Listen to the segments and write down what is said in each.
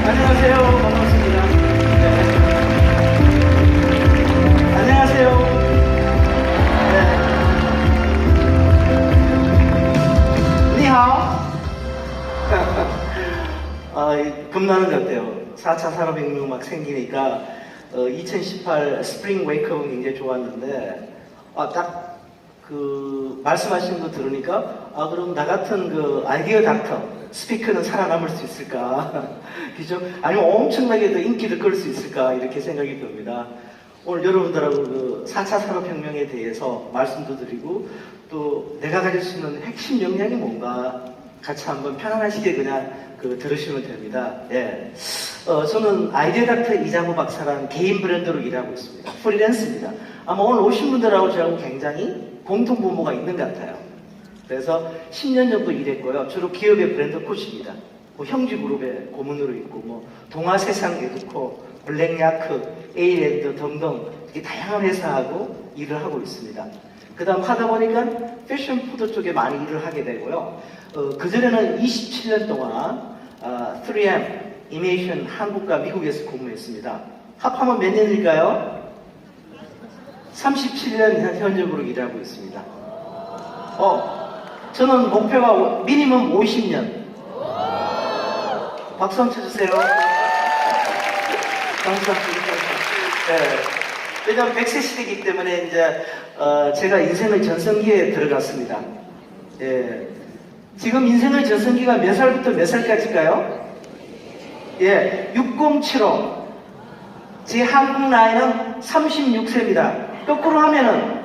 안녕하세요. 반갑습니다. 네. 안녕하세요. 네. 니하오. 겁나는 것 같아요. 4차 산업혁명 막 생기니까 2018 스프링 웨이크업은 굉장히 좋았는데 딱 그 말씀하시는 거 들으니까 그럼 나 같은 그 아이디어 닥터 스피커는 살아남을 수 있을까? 그죠? 아니면 엄청나게 더 인기를 끌 수 있을까? 이렇게 생각이 듭니다. 오늘 여러분들하고 그 4차 산업혁명에 대해서 말씀도 드리고 또 내가 가질 수 있는 핵심 역량이 뭔가 같이 한번 편안하시게 그냥 들으시면 됩니다. 예. 저는 아이디어 닥터 이장우 박사라는 개인 브랜드로 일하고 있습니다. 프리랜서입니다. 아마 오늘 오신 분들하고 저하고 굉장히 공통분모가 있는 것 같아요. 그래서 10년 정도 일했고요. 주로 기업의 브랜드 코치입니다. 뭐 형지그룹의 고문으로 있고, 뭐 동아세상 에듀코, 블랙야크, 에이랜드 등등 이렇게 다양한 회사하고 일을 하고 있습니다. 그 다음 하다 보니까 패션 푸드 쪽에 많이 일을 하게 되고요. 그전에는 27년 동안 3M, 이메이션 한국과 미국에서 근무했습니다. 합하면 몇 년일까요? 37년 현직으로 일하고 있습니다. 저는 목표가 미니멈 50년. 박수 한번 쳐주세요. 감사합니다. 네. 왜냐면 100세 시대이기 때문에 이제 제가 인생의 전성기에 들어갔습니다. 예. 지금 인생의 전성기가 몇 살부터 몇 살까지일까요? 예, 6075. 제 한국 나이는 36세입니다. 거꾸로 하면은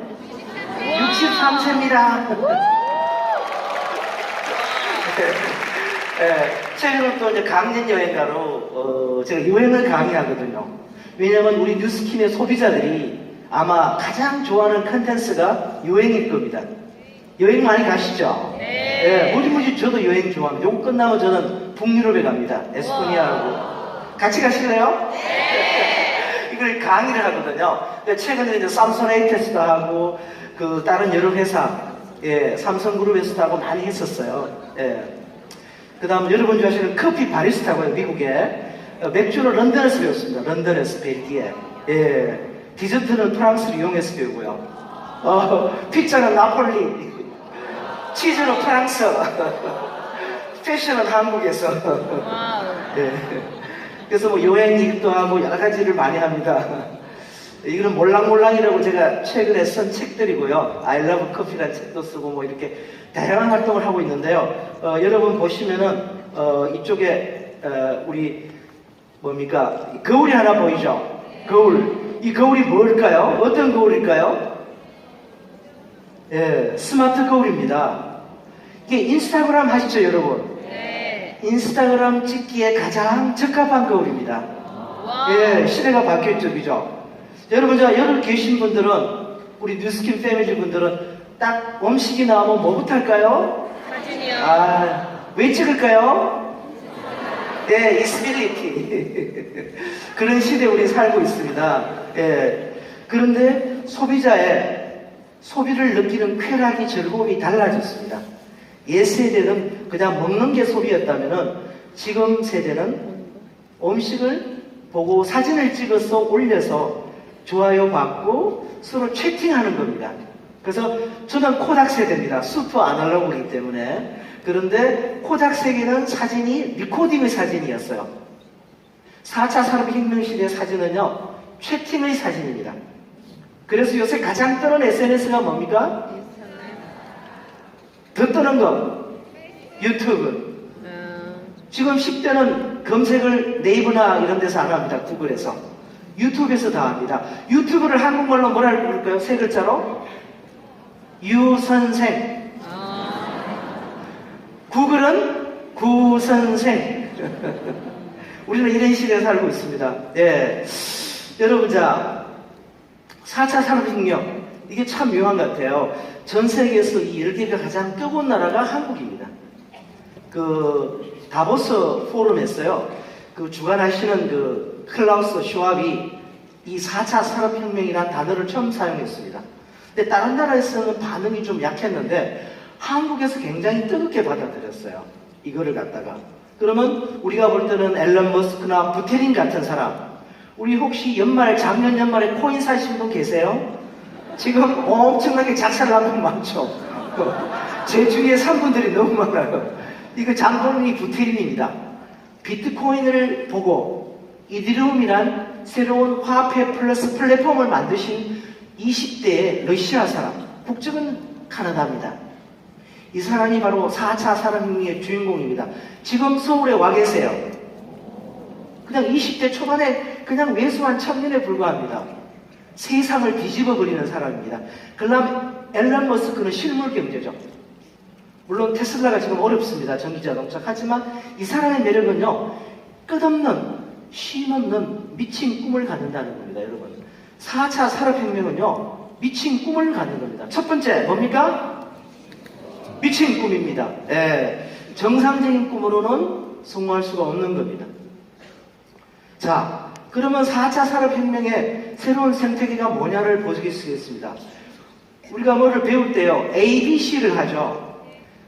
63세입니다. 최근에 또 이제 강연 여행가로 제가 여행을 강의하거든요. 왜냐면 우리 뉴스킨의 소비자들이 아마 가장 좋아하는 컨텐츠가 여행일 겁니다. 여행 많이 가시죠? 네. 무지무지 저도 여행 좋아합니다. 요거 끝나면 저는 북유럽에 갑니다. 에스토니아하고. 같이 가실래요? 네. 이걸 강의를 하거든요. 최근에 이제 삼성 에이테스도 하고, 다른 여러 회사, 삼성그룹에서도 하고 많이 했었어요. 그 다음 여러분 좋아하시는 커피 바리스타고요, 미국에. 맥주를 런던에서 배웠습니다. 런던에서 벨기에. 디저트는 프랑스를 이용해서 배우고요. 피자는 나폴리. 치즈는 프랑스. 패션은 한국에서. 그래서 뭐 여행 일도 하고 여러 가지를 많이 합니다. 이거는 몰랑몰랑이라고 제가 최근에 쓴 책들이고요. I Love Coffee라는 책도 쓰고 뭐 이렇게 다양한 활동을 하고 있는데요. 여러분 보시면은 이쪽에 우리 뭡니까? 거울이 하나 보이죠? 거울. 이 거울이 뭘까요? 어떤 거울일까요? 스마트 거울입니다. 이게 인스타그램 하시죠, 여러분? 네. 인스타그램 찍기에 가장 적합한 거울입니다. 시대가 바뀌었죠, 그죠? 여러분, 여기 계신 분들은, 우리 뉴스킨 패밀리 분들은 딱 음식이 나오면 뭐부터 할까요? 사진이요. 왜 찍을까요? 이스빌리티. 그런 시대에 우리 살고 있습니다. 그런데 소비자의 소비를 느끼는 쾌락이 즐거움이 달라졌습니다. 옛 세대는 그냥 먹는 게 소비였다면은 지금 세대는 음식을 보고 사진을 찍어서 올려서 좋아요 받고 서로 채팅하는 겁니다. 그래서 저는 코닥 세대입니다. 슈퍼 아날로그이기 때문에. 그런데 코닥 세대는 사진이 리코딩의 사진이었어요. 4차 산업혁명 시대 사진은요, 채팅의 사진입니다. 그래서 요새 가장 뜨는 SNS가 뭡니까? 더 뜨는 거 유튜브. 지금 10대는 검색을 네이버나 이런 데서 안 합니다. 구글에서. 유튜브에서 다 합니다. 유튜브를 한국말로 뭐라고 부를까요? 세 글자로? 유선생. 구글은 구선생. 우리는 이런 시대에 살고 있습니다. 여러분, 4차 산업혁명, 이게 참 묘한 것 같아요. 전 세계에서 이 10개가 가장 뜨거운 나라가 한국입니다. 다보스 포럼에서요, 주관하시는 클라우스 슈왑이 이 4차 산업혁명이라는 단어를 처음 사용했습니다. 근데 다른 나라에서는 반응이 좀 약했는데, 한국에서 굉장히 뜨겁게 받아들였어요. 이거를 갖다가. 그러면 우리가 볼 때는 앨런 머스크나 부테린 같은 사람, 우리 혹시 작년 연말에 코인 사신 분 계세요? 지금 엄청나게 작살난 분 많죠? 제 주위에 산 분들이 너무 많아요. 이거 장본인이 부테린입니다. 비트코인을 보고 이더리움이란 새로운 화폐 플러스 플랫폼을 만드신 20대의 러시아 사람, 국적은 카나다입니다. 이 사람이 바로 4차 산업혁명의 주인공입니다. 지금 서울에 와 계세요. 그냥 20대 초반에 그냥 매수한 청년에 불과합니다. 세상을 뒤집어 버리는 사람입니다. 그럼 앨런 머스크는 실물 경제죠. 물론 테슬라가 지금 어렵습니다. 전기자동차. 하지만 이 사람의 매력은요, 끝없는, 쉼없는 미친 꿈을 갖는다는 겁니다, 여러분. 4차 산업혁명은요, 미친 꿈을 갖는 겁니다. 첫 번째, 뭡니까? 미친 꿈입니다. 예, 정상적인 꿈으로는 성공할 수가 없는 겁니다. 자, 그러면 4차 산업혁명의 새로운 생태계가 뭐냐를 보시겠습니다. 우리가 뭐를 배울 때요, A, B, C를 하죠.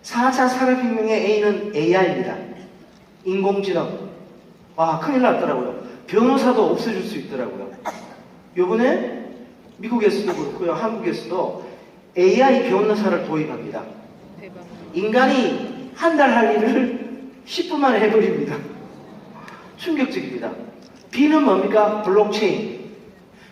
4차 산업혁명의 A는 AI입니다. 인공지능. 와, 큰일 났더라고요. 변호사도 없어질 수 있더라고요. 요번에 미국에서도 그렇고요, 한국에서도 AI 변호사를 도입합니다. 대박. 인간이 한 달 할 일을 10분 만에 해버립니다. 충격적입니다. B는 뭡니까? 블록체인.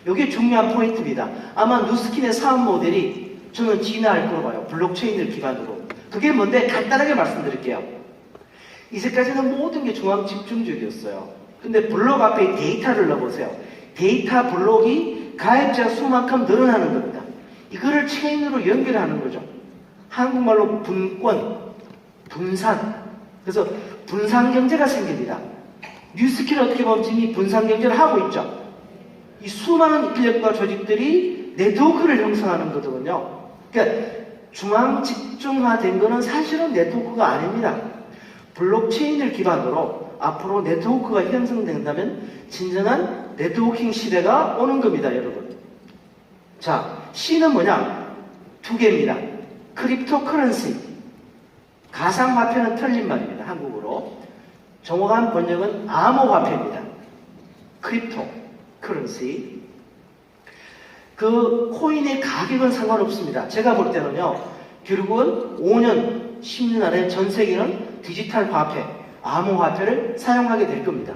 이게 중요한 포인트입니다. 아마 누스킨의 사업 모델이 저는 진화할 거로 봐요. 블록체인을 기반으로. 그게 뭔데? 간단하게 말씀드릴게요. 이제까지는 모든 게 중앙 집중적이었어요. 근데 블록 앞에 데이터를 넣어보세요. 데이터 블록이 가입자 수만큼 늘어나는 겁니다. 이거를 체인으로 연결하는 거죠. 한국말로 분권, 분산. 그래서 분산 경제가 생깁니다. 뉴스킨 어떻게 보면 이미 분산 경제를 하고 있죠. 이 수많은 인력과 조직들이 네트워크를 형성하는 거거든요. 그러니까 중앙 집중화된 거는 사실은 네트워크가 아닙니다. 블록체인을 기반으로 앞으로 네트워크가 형성된다면 진정한 네트워킹 시대가 오는 겁니다, 여러분. 자, C는 뭐냐? 두 개입니다. 크립토 커런시. 가상화폐는 틀린 말입니다, 한국어로. 정확한 번역은 암호화폐입니다. 크립토 커런시. 그 코인의 가격은 상관없습니다. 제가 볼 때는요, 결국은 5년, 10년 안에 전 세계는 디지털 화폐, 암호화폐를 사용하게 될 겁니다.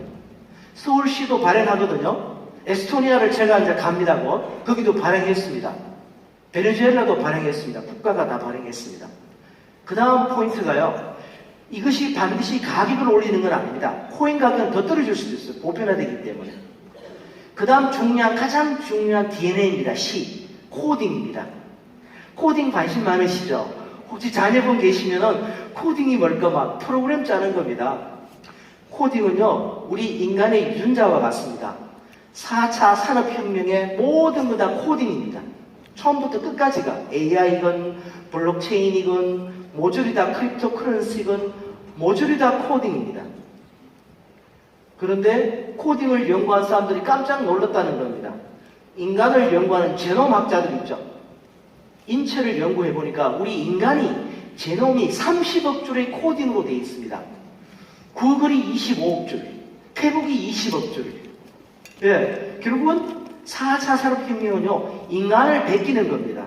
서울시도 발행하거든요. 에스토니아를 제가 이제 갑니다. 거기도 발행했습니다. 베네수엘라도 발행했습니다. 국가가 다 발행했습니다. 그 다음 포인트가요, 이것이 반드시 가격을 올리는 건 아닙니다. 코인 가격은 더 떨어질 수도 있어요. 보편화되기 때문에. 그 다음 가장 중요한 DNA입니다. C. 코딩입니다. 코딩 관심 많으시죠? 혹시 자녀분 계시면은 코딩이 뭘까 막 프로그램 짜는 겁니다. 코딩은요, 우리 인간의 유전자와 같습니다. 4차 산업혁명의 모든 거 다 코딩입니다. 처음부터 끝까지가 AI건, 블록체인이건, 모조리 다 크립토 커런시건, 모조리 다 코딩입니다. 그런데 코딩을 연구한 사람들이 깜짝 놀랐다는 겁니다. 인간을 연구하는 제놈 학자들 있죠. 인체를 연구해 보니까 우리 인간이 제놈이 30억 줄의 코딩으로 되어 있습니다. 구글이 25억 줄, 페북이 20억 줄. 예, 결국은 4차 산업혁명은요, 인간을 베끼는 겁니다.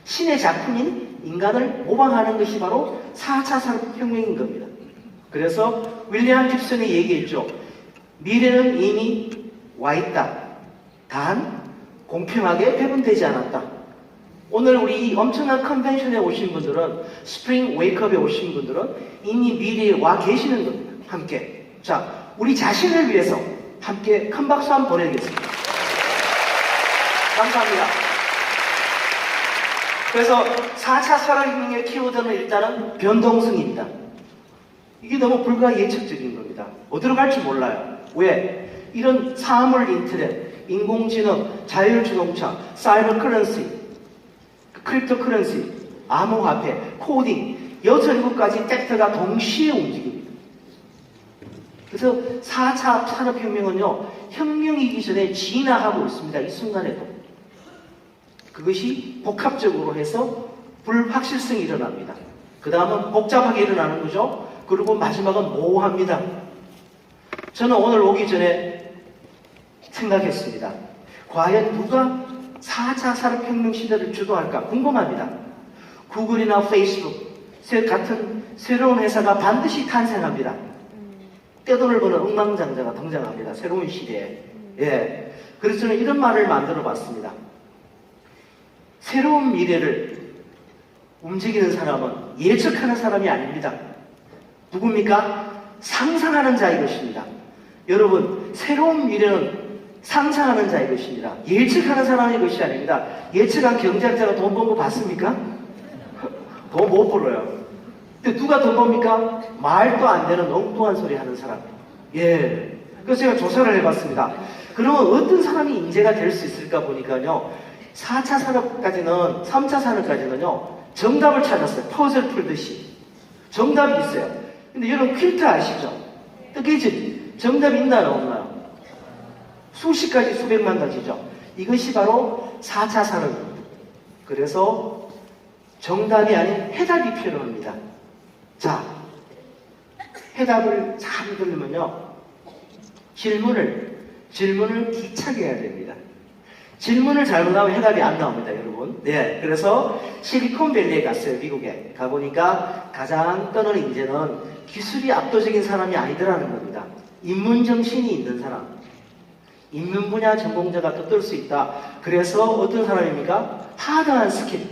신의 작품인 인간을 모방하는 것이 바로 4차 산업혁명인 겁니다. 그래서 윌리엄 깁슨이 얘기했죠. 미래는 이미 와 있다. 단 공평하게 배분되지 않았다. 오늘 우리 이 엄청난 컨벤션에 오신 분들은, 스프링 웨이크업에 오신 분들은 이미 미래에 와 계시는 겁니다. 함께. 자, 우리 자신을 위해서 함께 큰 박수 한번 보내겠습니다. 감사합니다. 그래서 4차 산업혁명의 키워드는 일단은 변동성입니다. 이게 너무 불가예측적인 겁니다. 어디로 갈지 몰라요. 왜? 이런 사물 인터넷, 인공지능, 자율주동차, 사이버 커런시, 크립토 커런시, 암호화폐, 코딩, 6-7가지 섹터가 동시에 움직입니다. 그래서 4차 산업혁명은요, 혁명이기 전에 진화하고 있습니다. 이 순간에도. 그것이 복합적으로 해서 불확실성이 일어납니다. 그 다음은 복잡하게 일어나는 거죠. 그리고 마지막은 모호합니다. 저는 오늘 오기 전에 생각했습니다. 과연 누가 4차 산업혁명 시대를 주도할까 궁금합니다. 구글이나 페이스북 같은 새로운 회사가 반드시 탄생합니다. 떼돈을 버는 억만장자가 등장합니다. 새로운 시대에. 예. 그래서 저는 이런 말을 만들어 봤습니다. 새로운 미래를 움직이는 사람은 예측하는 사람이 아닙니다. 누굽니까? 상상하는 자의 것입니다. 여러분, 새로운 미래는 상상하는 자의 것입니다. 예측하는 사람의 것이 아닙니다. 예측한 경제학자가 돈 번 거 봤습니까? 돈 못 벌어요. 근데 누가 돈 법니까? 말도 안 되는 엉뚱한 소리 하는 사람. 예. 그래서 제가 조사를 해봤습니다. 그러면 어떤 사람이 인재가 될 수 있을까 보니까요. 4차 산업까지는, 3차 산업까지는요. 정답을 찾았어요. 퍼즐 풀듯이. 정답이 있어요. 근데 여러분 퀼트 아시죠? 뜨개질. 정답이 있나요? 없나요? 수십 가지, 수백만 가지죠. 이것이 바로 4차 산업입니다. 그래서 정답이 아닌 해답이 필요합니다. 자, 해답을 잘 들으면요. 질문을 기차게 해야 됩니다. 질문을 잘못하면 해답이 안 나옵니다, 여러분. 네, 그래서 실리콘밸리에 갔어요, 미국에. 가보니까 가장 떠나는 인재는 기술이 압도적인 사람이 아니더라는 겁니다. 인문정신이 있는 사람. 인문 분야 전공자가 또 뜰 수 있다. 그래서 어떤 사람입니까? 하드한 스킬.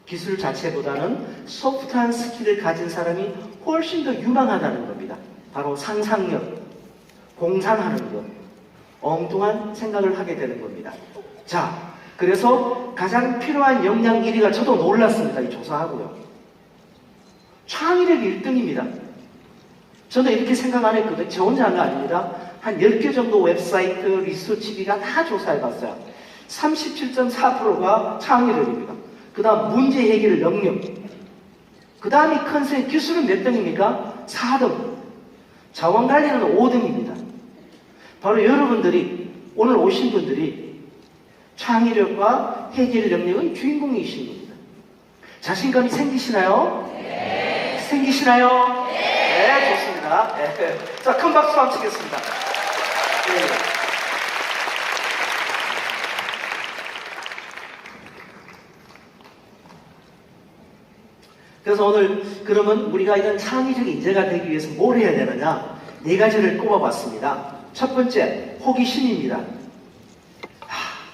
기술 자체보다는 소프트한 스킬을 가진 사람이 훨씬 더 유망하다는 겁니다. 바로 상상력, 공상하는 것, 엉뚱한 생각을 하게 되는 겁니다. 자, 그래서 가장 필요한 역량 1위가 저도 놀랐습니다. 이 조사하고요. 창의력 1등입니다. 저는 이렇게 생각 안 했거든요. 저 혼자 한 거 아닙니다. 한 10개 정도 웹사이트 리서치비가 다 조사해봤어요. 37.4%가 창의력입니다. 그 다음 문제 해결 능력. 그 다음이 컨셉 기술은 몇 등입니까? 4등. 자원관리는 5등입니다. 바로 여러분들이 오늘 오신 분들이 창의력과 해결 능력의 주인공이신 겁니다. 자신감이 생기시나요? 네. 생기시나요? 네. 네, 좋습니다. 네. 자, 큰 박수 한번 치겠습니다. 네. 그래서 오늘 그러면 우리가 이런 창의적 인재가 되기 위해서 뭘 해야 되느냐? 4가지를 꼽아봤습니다. 첫 번째, 호기심입니다.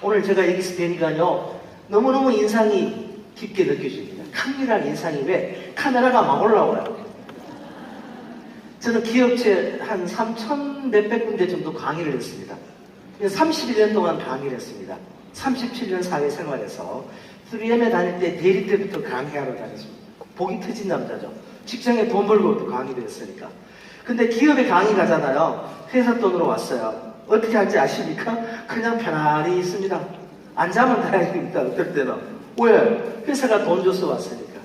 오늘 제가 여기서 뵈니까요, 너무너무 인상이 깊게 느껴집니다. 강렬한 인상이 왜 카메라가 막 올라와요. 저는 기업체 한 3,000 몇백 군데 정도 강의를 했습니다. 31년 동안 강의를 했습니다. 37년 사회생활에서 3M에 다닐 때 대리 때부터 강의하러 다녔습니다. 복이 터진 남자죠. 직장에 돈 벌고 강의를 했으니까. 근데 기업에 강의 가잖아요. 회사 돈으로 왔어요. 어떻게 할지 아십니까? 그냥 편안히 있습니다. 안 자면 다행입니다. 어떨 때는. 왜? 회사가 돈 줘서 왔으니까.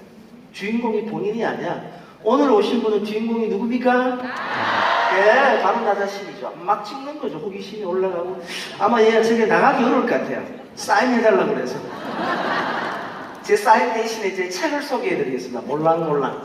주인공이 본인이 아니야. 오늘 오신 분은 주인공이 누굽니까? 예, 바로 나 자신이죠. 막 찍는 거죠. 호기심이 올라가고. 아마 얘가 저게 나가기 어려울 것 같아요. 사인해달라고 그래서. 제 사인 대신에 제 책을 소개해드리겠습니다. 몰랑몰랑.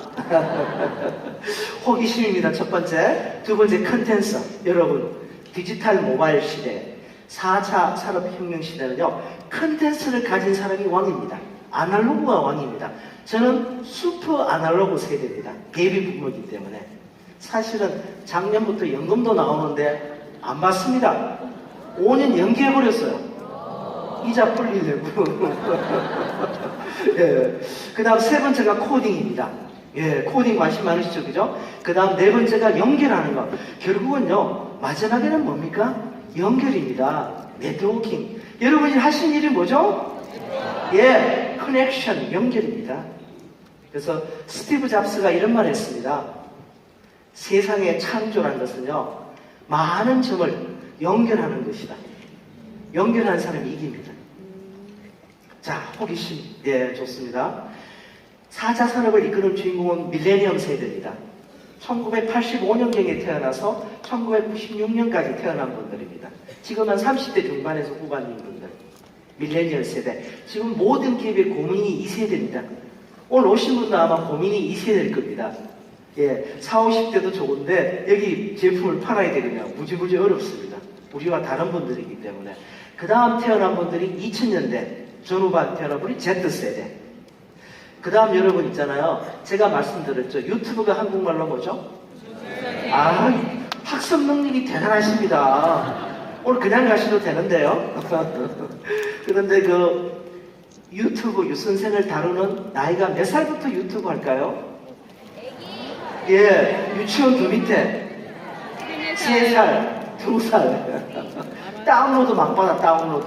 호기심입니다. 첫 번째. 두 번째, 컨텐츠. 여러분, 디지털 모바일 시대, 4차 산업혁명 시대는요, 컨텐츠를 가진 사람이 왕입니다. 아날로그가 왕입니다. 저는 슈퍼 아날로그 세대입니다. 베이비 부모이기 때문에. 사실은 작년부터 연금도 나오는데 안 받습니다. 5년 연기해버렸어요. 이자 불리려고. 예. 그 다음 세 번째가 코딩입니다. 예, 코딩 관심 많으시죠, 그죠? 그 다음 네 번째가 연결하는 거. 결국은요, 마지막에는 뭡니까? 연결입니다. 네트워킹. 여러분이 하신 일이 뭐죠? 예, 커넥션, 연결입니다. 그래서 스티브 잡스가 이런 말 했습니다. 세상의 창조라는 것은요, 많은 점을 연결하는 것이다. 연결하는 사람이 이깁니다. 자, 호기심. 예, 좋습니다. 4차 산업을 이끄는 주인공은 밀레니엄 세대입니다. 1985년경에 태어나서 1996년까지 태어난 분들입니다. 지금 한 30대 중반에서 후반인 분들. 밀레니엄 세대. 지금 모든 기업의 고민이 이 세대입니다. 오늘 오신 분도 아마 고민이 이 세대일 겁니다. 예, 40, 50대도 좋은데 여기 제품을 팔아야 되거든요. 무지무지 어렵습니다. 우리와 다른 분들이기 때문에. 그 다음 태어난 분들이 2000년대 전후반 태어난 분이 Z세대. 그 다음 여러분 있잖아요. 제가 말씀드렸죠. 유튜브가 한국말로 뭐죠? 아, 학습 능력이 대단하십니다. 오늘 그냥 가셔도 되는데요. 그런데 그 유튜브 유선생을 다루는 나이가 몇 살부터 유튜브 할까요? 예, 유치원 그 밑에 3살, 2살 다운로드 막 받아. 다운로드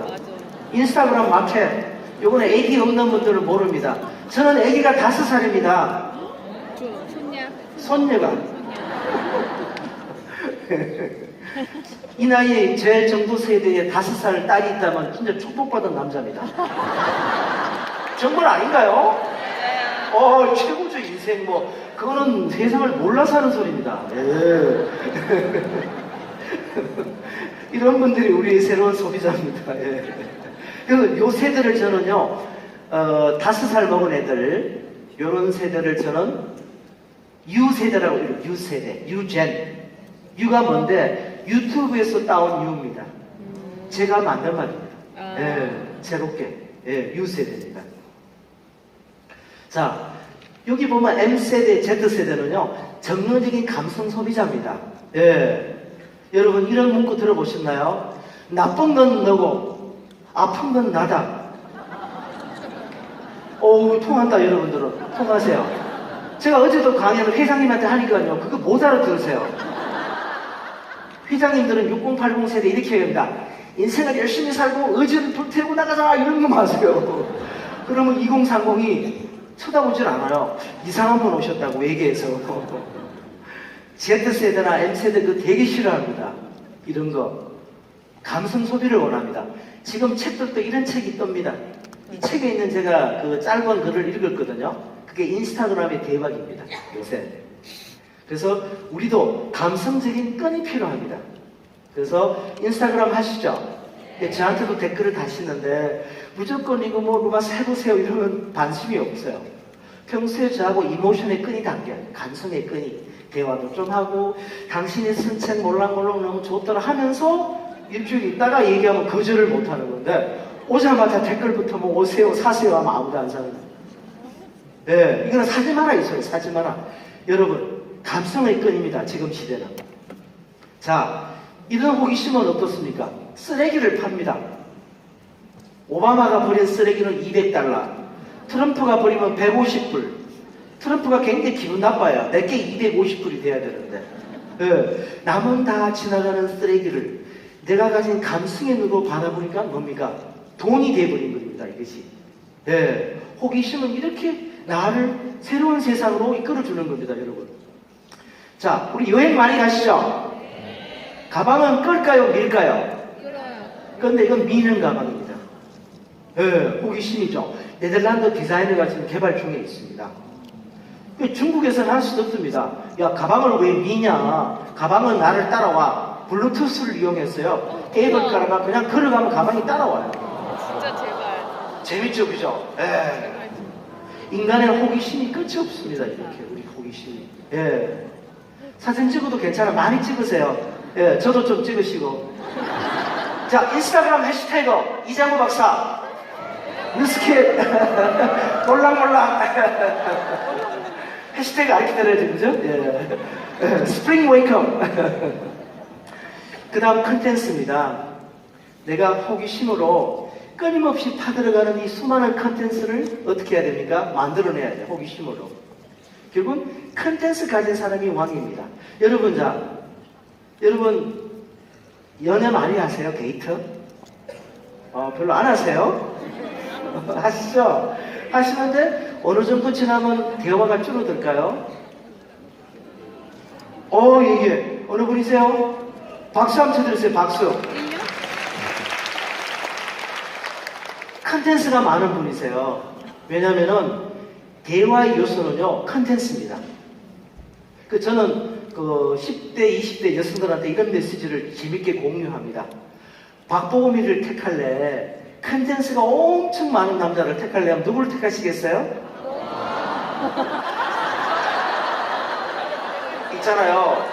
인스타그램 마켓. 요거는 애기 없는 분들은 모릅니다. 저는 애기가 5살입니다. 손녀가 이 나이에 제 정도 세대에 5살 딸이 있다면 진짜 축복받은 남자입니다. 정말 아닌가요? 최고죠. 인생 뭐 그거는 세상을 몰라서 하는 소리입니다. 예. 이런 분들이 우리의 새로운 소비자입니다. 예. 그래서 요 세대를 저는요 5살 먹은 애들 요런 세대를 저는 U세대라고 해요. U세대, Ugen. U가 뭔데 유튜브에서 따온 U입니다. 제가 만든 말입니다. 예, 새롭게. 예, U세대입니다. 자, 여기 보면 M세대, Z세대는요 정론적인 감성 소비자입니다. 예, 여러분 이런 문구 들어보셨나요? 나쁜 건 너고 아픈 건 나다. 통한다. 여러분들은 통하세요. 제가 어제도 강연을 회장님한테 하니까요 그거 못 알아들으세요. 회장님들은 6080 세대 이렇게 합니다. 인생을 열심히 살고 의지를 불태우고 나가자 이런 거 마세요. 그러면 2030이 쳐다보질 않아요. 이상한 분 오셨다고 얘기해서. Z세대나 M세대 그 되게 싫어합니다. 이런 거. 감성 소비를 원합니다. 지금 책들도 이런 책이 뜹니다. 이 책에 있는 제가 그 짧은 글을 읽었거든요. 그게 인스타그램의 대박입니다. 요새. 그래서 우리도 감성적인 끈이 필요합니다. 그래서 인스타그램 하시죠? 저한테도 댓글을 다시는데 무조건 이거 뭐 누가 해보세요 이러면 관심이 없어요. 평소에 저하고 이모션의 끈이 담겨요. 감성의 끈이. 대화도 좀 하고 당신이 쓴 책 몰랑몰랑 너무 좋더라 하면서 일주일 있다가 얘기하면 거절을 못하는 건데 오자마자 댓글부터 뭐 오세요 사세요 하면 아무도 안 사는 거예요. 네, 이거는 사지 마라 있어요. 사지 마라. 여러분 감성의 끈입니다. 지금 시대는. 자, 이런 호기심은 어떻습니까? 쓰레기를 팝니다. 오바마가 버린 쓰레기는 $200, 트럼프가 버리면 $150. 트럼프가 굉장히 기분 나빠요. 내게 $250이 돼야 되는데. 네, 남은 다 지나가는 쓰레기를 내가 가진 감성의 눈으로 받아보니까 뭡니까? 돈이 돼버린 겁니다. 이것이. 네, 호기심은 이렇게 나를 새로운 세상으로 이끌어주는 겁니다. 여러분. 자, 우리 여행 많이 가시죠? 가방은 끌까요? 밀까요? 그런데 이건 미는 가방입니다. 네, 호기심이죠. 네덜란드 디자이너가 지금 개발 중에 있습니다. 중국에서는 할 수도 없습니다. 야, 가방을 왜 미냐? 가방은 나를 따라와. 블루투스를 이용했어요. 앱을 깔아가 그냥 걸어가면 가방이 따라와요. 진짜 제발. 재밌죠, 그죠? 예. 인간의 호기심이 끝이 없습니다. 이렇게 우리 호기심이. 예. 사진 찍어도 괜찮아. 많이 찍으세요. 예, 저도 좀 찍으시고. 자, 인스타그램 해시태그 이장구 박사. 뉴스킷 몰랑몰랑. 해시태그 알려드려야죠, 그죠? 예. 스프링 웨이크업. 그 다음 컨텐츠입니다. 내가 호기심으로 끊임없이 파들어가는 이 수많은 컨텐츠를 어떻게 해야 됩니까? 만들어내야 돼요. 호기심으로. 결국은 컨텐츠 가진 사람이 왕입니다. 여러분, 여러분 연애 많이 하세요? 데이트? 별로 안 하세요? 하시죠? 하시는데 어느 정도 지나면 대화가 줄어들까요? 이게 어느 분이세요? 박수 한번 쳐드리세요. 박수. 컨텐츠가 많은 분이세요. 왜냐면은 대화의 요소는요 컨텐츠입니다. 저는 10대, 20대 여성들한테 이런 메시지를 재밌게 공유합니다. 박보검이를 택할래? 컨텐츠가 엄청 많은 남자를 택할래? 하면 누구를 택하시겠어요? 봤잖아요.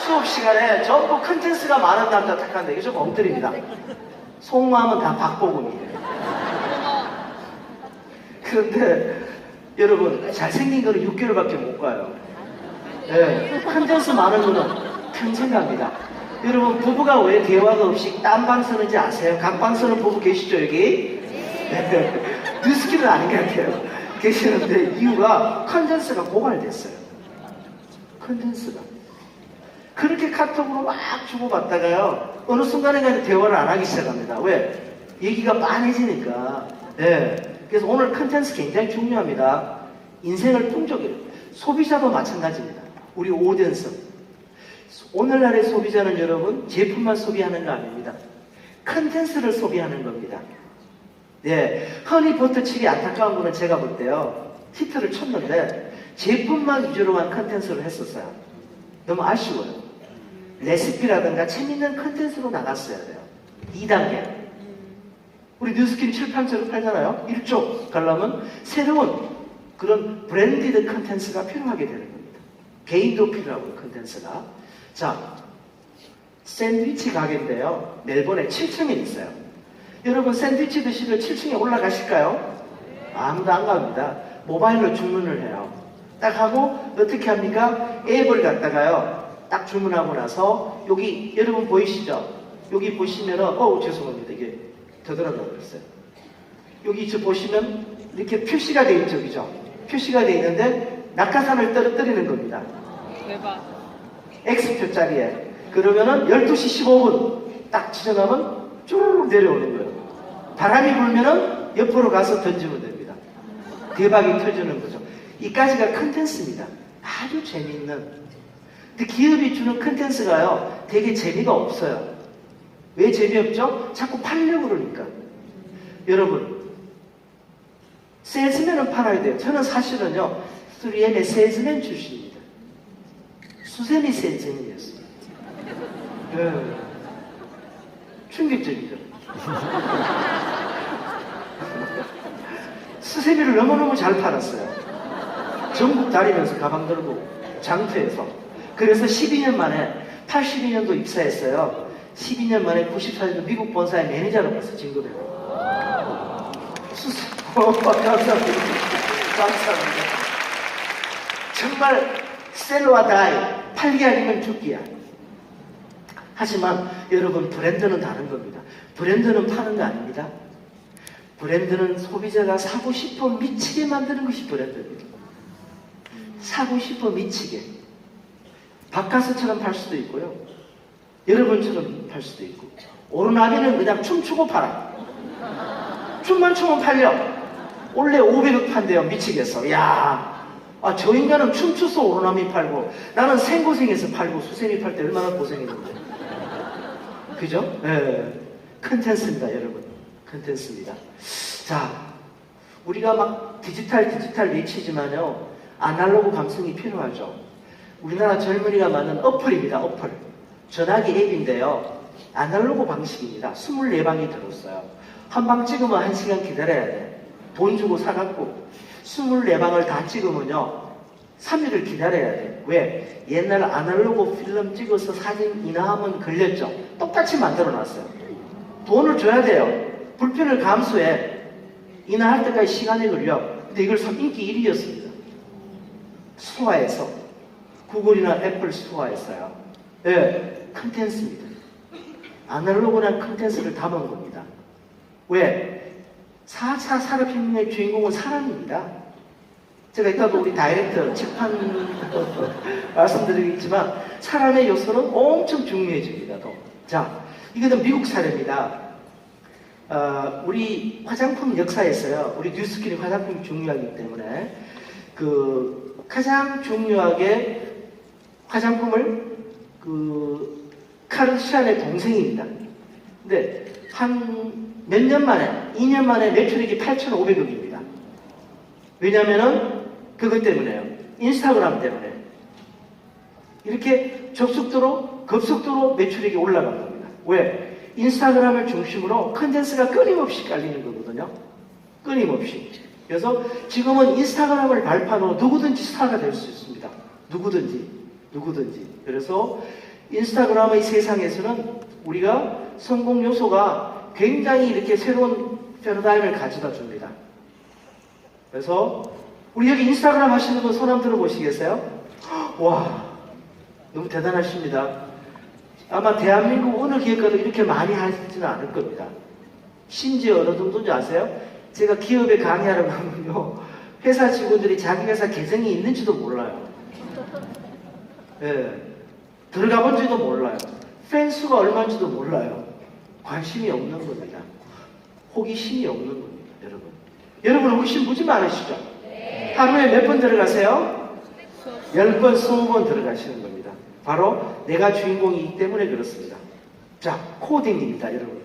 수업 시간에 전부 컨텐츠가 많은 남자 택한데 이게 좀 엉터리입니다. 속마음은 다 박보검이에요. 그런데 여러분 잘생긴 거는 6개월밖에 못 가요. 네, 컨텐츠 많은 거는 평생 갑니다. 여러분 부부가 왜 대화가 없이 딴방 쓰는지 아세요? 각방 쓰는 부부 계시죠 여기? 네. 뉴스키는 아닌 것 같아요. 계시는데 이유가 컨텐츠가 고갈됐어요. 컨텐츠가 그렇게 카톡으로 막 주고받다가요 어느 순간에 대화를 안 하기 시작합니다. 왜? 얘기가 빤해지니까. 네. 그래서 오늘 컨텐츠 굉장히 중요합니다. 인생을 풍족해요. 소비자도 마찬가지입니다. 우리 오디언스. 오늘날의 소비자는 여러분 제품만 소비하는 거 아닙니다. 컨텐츠를 소비하는 겁니다. 네, 허니버터칩이 안타까운 거는 제가 볼 때요 히트를 쳤는데 제품만 위주로 한 컨텐츠를 했었어요. 너무 아쉬워요. 레시피라든가 재밌는 컨텐츠로 나갔어야 돼요. 2단계. 우리 뉴스킨 칠판처럼 팔잖아요. 1조 가려면 새로운 그런 브랜디드 컨텐츠가 필요하게 되는 겁니다. 개인도 필요하고 컨텐츠가. 자, 샌드위치 가게인데요. 멜번에 7층에 있어요. 여러분 샌드위치 드시러 7층에 올라가실까요? 아무도 안 갑니다. 모바일로 주문을 해요. 딱 하고 어떻게 합니까? 앱을 갖다가요. 딱 주문하고 나서 여기 여러분 보이시죠? 여기 보시면은 죄송합니다. 이게 더들어가고 있어요. 여기 보시면 이렇게 표시가 돼 있죠, 그죠? 표시가 돼 있는데 낙하산을 떨어뜨리는 겁니다. 대박. X표짜리에. 그러면은 12시 15분 딱 지정하면 쭈르륵 내려오는 거예요. 바람이 불면은 옆으로 가서 던지면 됩니다. 대박이 터지는 거죠. 이까지가 컨텐츠입니다. 아주 재미있는. 근데 기업이 주는 컨텐츠가요, 되게 재미가 없어요. 왜 재미없죠? 자꾸 팔려고 그러니까. 여러분, 세일즈맨은 팔아야 돼요. 저는 사실은요, 3M의 세일즈맨 출신입니다. 수세미 세일즈맨이었어요. 네. 충격적이죠. 수세미를 너무너무 잘 팔았어요. 전국 다니면서 가방 들고 장터에서. 그래서 12년 만에 82년도 입사했어요. 12년 만에 94년도 미국 본사의 매니저로 가서 진급해요. 감사합니다. 감사합니다. 정말 셀러와 다이, 팔기 아니면 죽기야. 하지만 여러분 브랜드는 다른 겁니다. 브랜드는 파는 거 아닙니다. 브랜드는 소비자가 사고 싶어 미치게 만드는 것이 브랜드입니다. 사고 싶어 미치게. 바카스처럼 팔 수도 있고요. 여러분처럼 팔 수도 있고. 오르나비는 그냥 춤추고 팔아. 춤만 추면 팔려. 원래 500억 판대요. 미치겠어. 야, 저 인간은 춤춰서 오르나미 팔고 나는 생고생해서 팔고 수세미 팔 때 얼마나 고생했는데. 그죠? 네. 컨텐츠입니다, 여러분. 컨텐츠입니다. 자, 우리가 막 디지털 외치지만요, 아날로그 감성이 필요하죠. 우리나라 젊은이가 많은 어플입니다, 어플. 전화기 앱인데요, 아날로그 방식입니다. 24방이 들었어요. 한 방 찍으면 1시간 기다려야 돼. 돈 주고 사갖고 24방을 다 찍으면요 3일을 기다려야 돼. 왜? 옛날 아날로그 필름 찍어서 사진 인화하면 걸렸죠. 똑같이 만들어 놨어요. 돈을 줘야 돼요. 불편을 감수해. 인화할 때까지 시간이 걸려. 근데 이걸 인기 1위였습니다. 스토어에서. 구글이나 애플 스토어에서요. 네, 컨텐츠입니다. 아날로그란 컨텐츠를 담은 겁니다. 왜? 4차 산업혁명의 주인공은 사람입니다. 제가 이따도 우리 다이렉터 책판 말씀드리겠지만 사람의 요소는 엄청 중요해집니다. 또. 자, 이거는 미국 사례입니다. 우리 화장품 역사에서요, 우리 뉴스킬이 화장품이 중요하기 때문에 가장 중요하게 화장품을 카르시안의 동생입니다. 근데 한 몇 년 만에, 2년 만에 매출액이 8,500억입니다. 왜냐면은 그것 때문에요. 인스타그램 때문에. 이렇게 급속도로 매출액이 올라간 겁니다. 왜? 인스타그램을 중심으로 컨텐츠가 끊임없이 깔리는 거거든요. 끊임없이. 그래서 지금은 인스타그램을 발판으로 누구든지 스타가 될 수 있습니다. 누구든지. 누구든지. 그래서 인스타그램의 세상에서는 우리가 성공 요소가 굉장히 이렇게 새로운 패러다임을 가져다 줍니다. 그래서 우리 여기 인스타그램 하시는 분 손 한번 들어보시겠어요? 와, 너무 대단하십니다. 아마 대한민국 어느 기업가도 이렇게 많이 하지는 않을 겁니다. 심지어 어느 정도인지 아세요? 제가 기업에 강의하러 가면요, 회사 직원들이 자기 회사 계정이 있는지도 몰라요. 예, 들어가 본지도 몰라요. 팬 수가 얼마인지도 몰라요. 관심이 없는 겁니다. 호기심이 없는 겁니다, 여러분. 여러분 호기심 무지 많으시죠? 네. 하루에 몇 번 들어가세요? 10번, 20번 들어가시는 겁니다. 바로 내가 주인공이기 때문에 그렇습니다. 자, 코딩입니다, 여러분.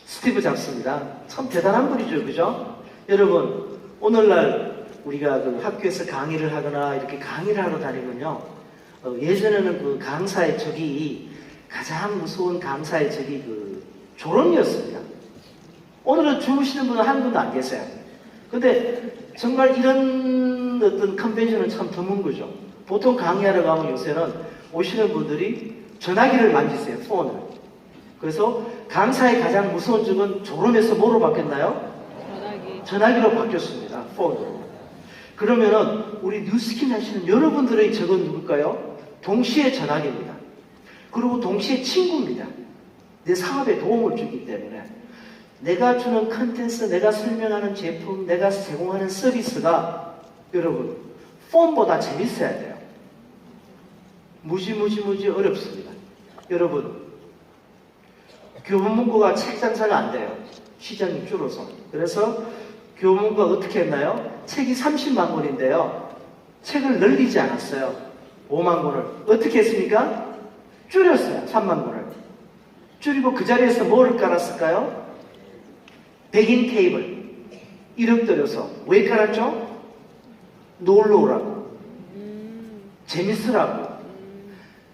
스티브 잡스입니다. 참 대단한 분이죠, 그죠? 여러분, 오늘날 우리가 그 학교에서 강의를 하거나 이렇게 강의를 하러 다니면요, 예전에는 그 강사의 적이 가장 무서운 강사의 적이 그 졸음이었습니다. 오늘은 주무시는 분은 한 분도 안 계세요. 근데 정말 이런 어떤 컨벤션은 참 드문 거죠. 보통 강의하러 가면 요새는 오시는 분들이 전화기를 만지세요, 폰을. 그래서 강사의 가장 무서운 적은 졸음에서 뭐로 바뀌었나요? 전화기로 바뀌었습니다, 폰으로. 그러면은 우리 뉴스킨 하시는 여러분들의 적은 누굴까요? 동시에 전화기입니다. 그리고 동시에 친구입니다. 내 사업에 도움을 주기 때문에 내가 주는 컨텐츠, 내가 설명하는 제품, 내가 제공하는 서비스가 여러분 폰보다 재밌어야 돼요. 무지 어렵습니다. 여러분, 교보문고가 책 장사가 안 돼요. 시장이 줄어서. 그래서 교보문고가 어떻게 했나요? 책이 30만 권인데요. 책을 늘리지 않았어요. 5만 권을. 어떻게 했습니까? 줄였어요. 3만 권을. 줄이고 그 자리에서 뭐를 깔았을까요? 백인 테이블. 1억 들여서. 왜 깔았죠? 놀러 오라고. 재밌으라고.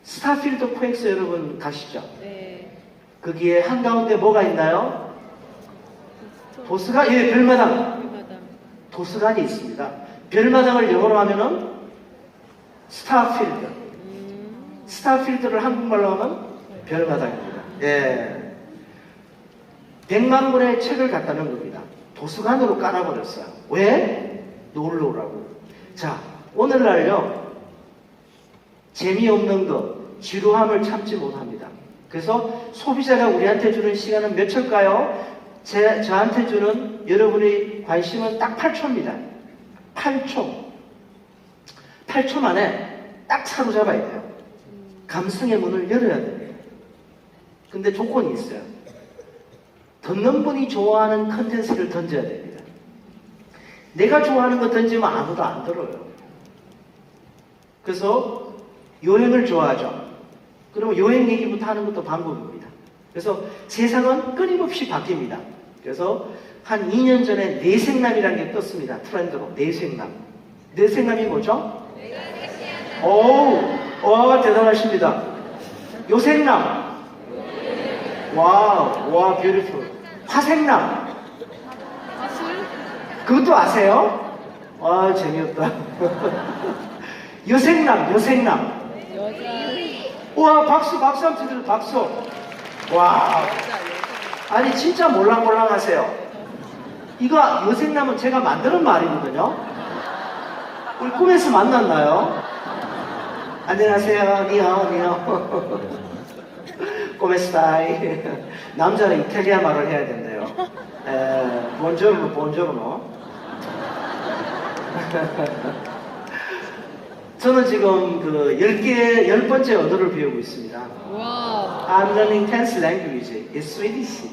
스타필드 코엑스 여러분 가시죠? 네. 거기에 한가운데 뭐가 있나요? 도서관, 예, 별마당. 도서관이 있습니다. 별마당을 영어로 하면은 스타필드. 스타필드를 한국말로 하면 별마당입니다. 예. 100만 권의 책을 갖다는 겁니다. 도서관으로 깔아버렸어요. 왜? 놀러 오라고. 자, 오늘날요, 재미없는 거, 지루함을 참지 못합니다. 그래서 소비자가 우리한테 주는 시간은 몇 초일까요? 저한테 주는 여러분의 관심은 딱 8초입니다. 8초. 8초 만에 딱 사로잡아야 돼요. 감성의 문을 열어야 됩니다. 근데 조건이 있어요. 듣는 분이 좋아하는 컨텐츠를 던져야 됩니다. 내가 좋아하는 거 던지면 아무도 안 들어요. 그래서 여행을 좋아하죠. 그러면 여행 얘기부터 하는 것도 방법입니다. 그래서 세상은 끊임없이 바뀝니다. 그래서 한 2년 전에 내생남이라는 게 떴습니다. 트렌드로. 내생남. 내생남이 뭐죠? 오, 대단하십니다. 요생남. 와우, 뷰티풀. 화생남. 그것도 아세요? 와, 재미없다. 여생남. 우와, 박수 한번 쳐주세요, 박수. 와. 아니, 진짜 몰랑몰랑 하세요. 이거 여생남은 제가 만드는 말이거든요. 우리 꿈에서 만났나요? 안녕하세요. 니하오. 꼬메스타이. 남자는 이탈리아 말을 해야 된대요. 본조르노. 저는 지금 그 10번째 언어를 배우고 있습니다. 와우. I'm learning 10th language. It's Swedish.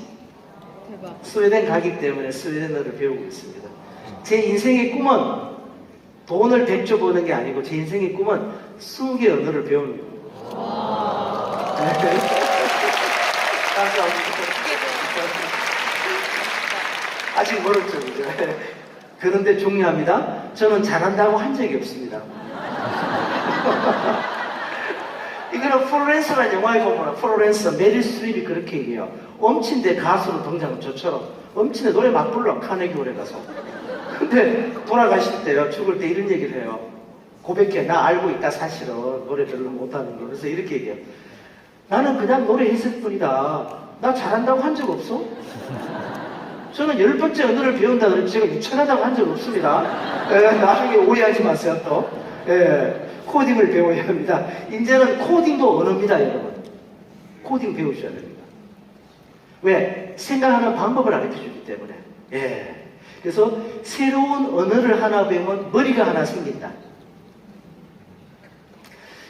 대박. 스웨덴 가기 때문에 스웨덴어를 배우고 있습니다. 제 인생의 꿈은 돈을 100조 버는 게 아니고 제 인생의 꿈은 20개 언어를 배우는 겁니다. 와. 감사합니다. 아직 멀었죠, 그죠? 그런데 중요합니다. 저는 잘한다고 한 적이 없습니다. 이거는 플로렌스라는 영화에 보면 플로렌스, 메릴 스트립이 그렇게 얘기해요. 엄친데 가수로 등장한 저처럼 엄친데 노래 막 불러, 카네기 홀에 가서. 근데 돌아가실 때요, 죽을 때 이런 얘기를 해요. 고백해. 나 알고 있다, 사실은. 노래 별로 못하는 거. 그래서 이렇게 얘기해요. 나는 그냥 노래했을 뿐이다. 나 잘한다고 한 적 없어? 저는 10번째 언어를 배운다 그랬지 제가 유창하다고 한 적 없습니다. 나중에 오해하지 마세요, 또. 코딩을 배워야 합니다. 이제는 코딩도 언어입니다, 여러분. 코딩 배우셔야 됩니다. 왜? 생각하는 방법을 알려 주기 때문에. 그래서 새로운 언어를 하나 배우면 머리가 하나 생긴다.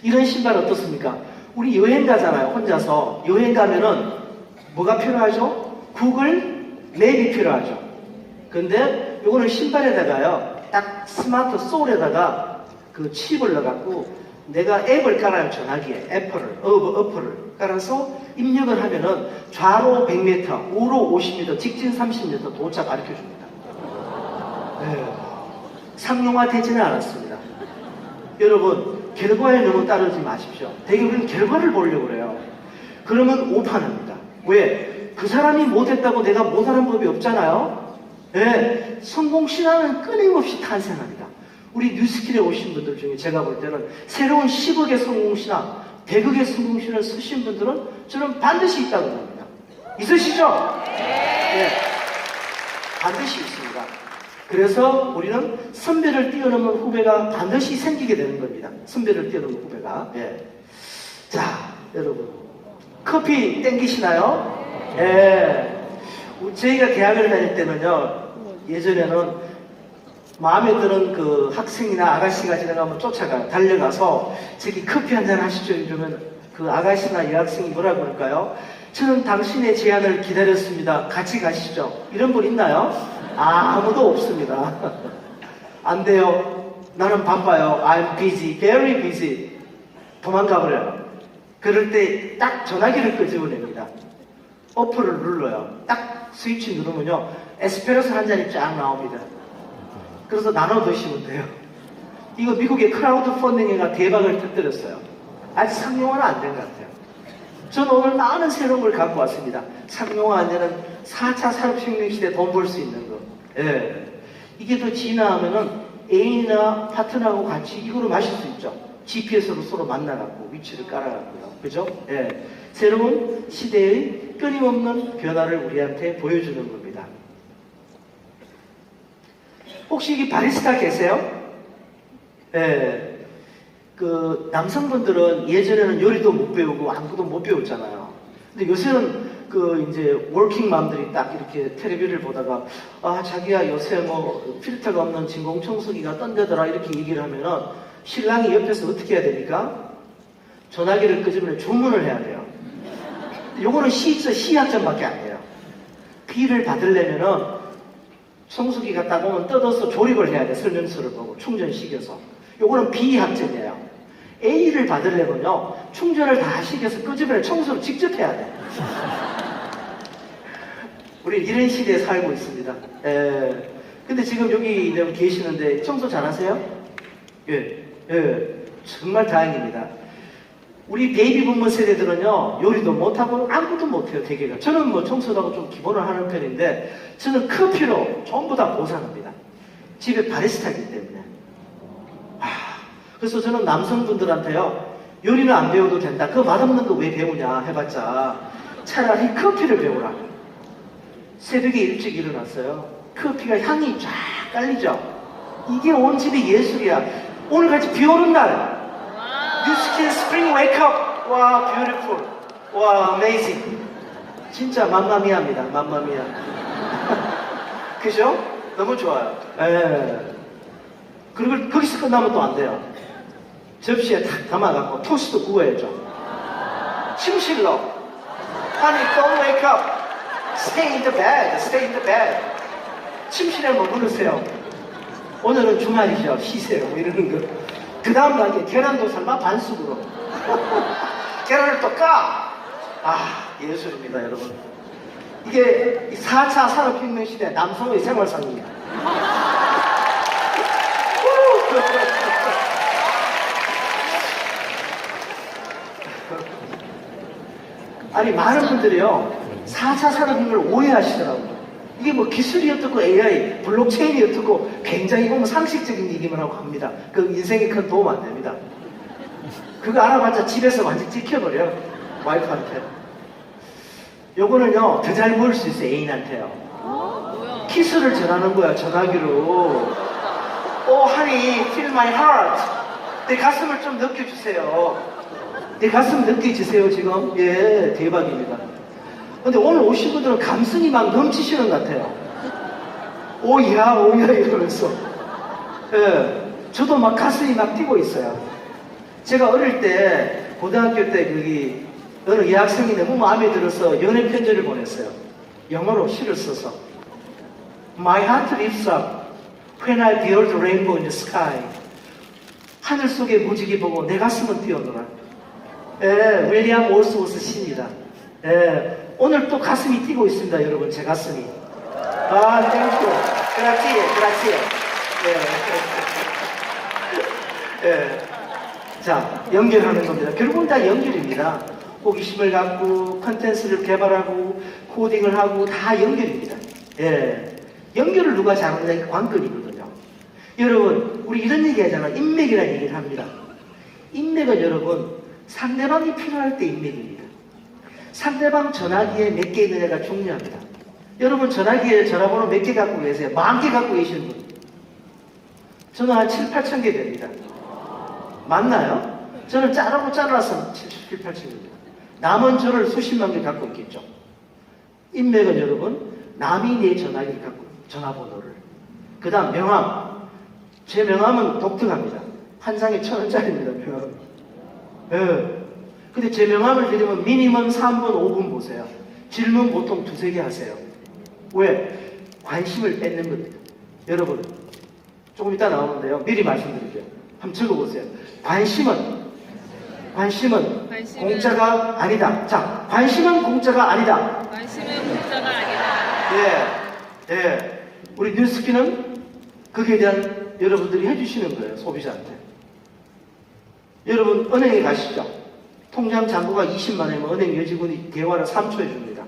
이런 신발 어떻습니까? 우리 여행 가잖아요, 혼자서. 여행 가면은 뭐가 필요하죠? 구글 맵이 필요하죠. 근데 요거는 신발에다가요, 딱 스마트 솔에다가 그 칩을 넣어갖고 내가 앱을 깔아요, 전화기에. 어플을 깔아서 입력을 하면은 좌로 100m, 우로 50m, 직진 30m 도착 가르쳐줍니다. 상용화 되지는 않았습니다. 여러분, 결과에 너무 따르지 마십시오. 대개 우리는 결과를 보려고 그래요. 그러면 오판합니다. 왜? 그 사람이 못했다고 내가 못하는 법이 없잖아요. 성공 신화는 끊임없이 탄생합니다. 우리 뉴스킬에 오신 분들 중에 제가 볼 때는 새로운 10억의 성공 신화, 100억의 성공 신화를 쓰신 분들은 저는 반드시 있다고 봅니다. 있으시죠? 반드시 있습니다. 그래서 우리는 선배를 뛰어넘는 후배가 반드시 생기게 되는 겁니다. 선배를 뛰어넘는 후배가. 자, 여러분. 커피 땡기시나요? 저희가 대학을 다닐 때는요, 예전에는 마음에 드는 그 학생이나 아가씨가 지나가면 쫓아가요. 달려가서 저기 커피 한잔 하시죠. 이러면 그 아가씨나 여학생이 뭐라 그럴까요? 저는 당신의 제안을 기다렸습니다. 같이 가시죠. 이런 분 있나요? 아무도 없습니다. 안 돼요. 나는 바빠요. I'm busy, very busy. 도망가 버려요. 그럴 때 딱 전화기를 끄집어냅니다. 어플을 눌러요. 딱 스위치 누르면요, 에스프레소 한 잔이 쫙 나옵니다. 그래서 나눠 드시면 돼요. 이거 미국의 크라우드 펀딩회가 대박을 터뜨렸어요. 아직 상용화는 안 된 것 같아요. 저는 오늘 많은 새로운 걸 갖고 왔습니다. 상용화 안 되는 4차 산업혁명 시대에 돈 벌 수 있는 거. 이게 더 진화하면은 애인이나 파트너하고 같이 이거로 마실 수 있죠. GPS로 서로 만나갖고 위치를 깔아갖고요. 그죠? 새로운 시대의 끊임없는 변화를 우리한테 보여주는 겁니다. 혹시 여기 바리스타 계세요? 그 남성분들은 예전에는 요리도 못 배우고 아무것도 못 배웠잖아요. 근데 요새는 그 이제 워킹맘들이 딱 이렇게 텔레비를 보다가 자기야 요새 뭐 필터가 없는 진공청소기가 떤데더라 이렇게 얘기를 하면은 신랑이 옆에서 어떻게 해야 됩니까? 전화기를 끄집어내 주문을 해야 돼요. 요거는 시약점밖에 안 돼요. B를 받으려면은 청소기가 딱 오면 뜯어서 조립을 해야 돼. 설명서를 보고 충전시켜서. 요거는 B학점이에요. A를 받으려면요, 충전을 다 시켜서 끄집어내 청소를 직접 해야 돼. 우리 이런 시대에 살고 있습니다. 근데 지금 여기 계시는데 청소 잘하세요? 정말 다행입니다. 우리 베이비 부모 세대들은요, 요리도 못하고 아무것도 못해요, 대개가. 저는 뭐 청소도 하고 좀 기본을 하는 편인데, 저는 커피로 전부 다 보상합니다. 집에 바리스타이기 때문에. 그래서 저는 남성분들한테요, 요리는 안 배워도 된다. 그거 맛없는 거 왜 배우냐 해봤자 차라리 커피를 배우라. 새벽에 일찍 일어났어요. 커피가 향이 쫙 깔리죠. 이게 온 집이 예술이야. 오늘 같이 비 오는 날 뉴스킬 스프링 웨이크업. 와, 뷰티풀. 와, 어메이징. 진짜 맘마미아입니다. 맘마미아. 그죠? 너무 좋아요. 그리고 거기서 끝나면 또 안 돼요. 접시에 탁 담아갖고 토스트 구워야죠. 침실로. Honey, don't wake up. Stay in the bed. Stay in the bed. 침실에 머무르세요. 오늘은 주말이죠. 쉬세요. 뭐 이러는 거. 그 다음 단계 계란도 삶아 반숙으로. 계란을 또 까. 예술입니다, 여러분. 이게 4차 산업혁명 시대 남성의 생활상입니다. 아니, 많은 분들이요, 4차 산업혁명을 오해하시더라고요. 이게 뭐 기술이 어떻고 AI, 블록체인이 어떻고 굉장히 보면 상식적인 얘기만 하고 합니다. 그 인생에 큰 도움 안 됩니다. 그거 알아봤자 집에서 완전 찍혀버려. 와이프한테. 요거는요, 더 잘 보일 수 있어요, 애인한테요. 뭐야? 키스를 전하는 거야, 전화기로. Oh, honey, feel my heart. 내 가슴을 좀 느껴주세요. 내 가슴 느껴지세요, 지금? 예, 대박입니다. 근데 오늘 오신 분들은 감성이 막 넘치시는 것 같아요. 오야, 오야, 이러면서. 예, 저도 막 가슴이 막 뛰고 있어요. 제가 어릴 때, 고등학교 때 거기, 어느 여학생이 너무 마음에 들어서 연애 편지를 보냈어요. 영어로 시를 써서. My heart lifts up when I behold the rainbow in the sky. 하늘 속의 무지개 보고 내 가슴은 뛰어놀아. 예, 윌리엄 월스워스 시입니다. 예, 오늘 또 가슴이 뛰고 있습니다, 여러분, 제 가슴이. 아, 땡큐. 그라치에. 예. 예. 자, 연결하는 겁니다. 결국은 다 연결입니다. 호기심을 갖고, 컨텐츠를 개발하고, 코딩을 하고, 다 연결입니다. 예. 연결을 누가 잘하느냐, 이게 관건이거든요. 여러분, 우리 이런 얘기 하잖아요. 인맥이라는 얘기를 합니다. 인맥은 여러분, 상대방이 필요할 때 인맥입니다. 상대방 전화기에 몇 개 있느냐가 중요합니다. 여러분 전화기에 전화번호 몇 개 갖고 계세요? 10,000개 갖고 계시는 분. 저는 한 7, 8천 개 됩니다. 맞나요? 저는 잘라서 7, 8천 개입니다. 남은 저를 수십만 개 갖고 있겠죠. 인맥은 여러분, 남이 내 전화기를 갖고, 전화번호를. 그 다음 명함. 제 명함은 독특합니다. 한 장에 1,000원짜리입니다, 명함. 예. 근데 제 명함을 드리면 미니멈 3분, 5분 보세요. 질문 보통 2-3개 하세요. 왜? 관심을 뺏는 겁니다. 여러분, 조금 이따 나오는데요. 미리 말씀드릴게요. 한번 적어보세요. 관심은 공짜가 아니다. 자, 관심은 공짜가 아니다. 관심은 공짜가 아니다. 예. 우리 뉴스키는 거기에 대한 여러분들이 해주시는 거예요, 소비자한테. 여러분, 은행에 가시죠. 통장 잔고가 20만 원이면 은행 여직원이 대화를 3초 해줍니다.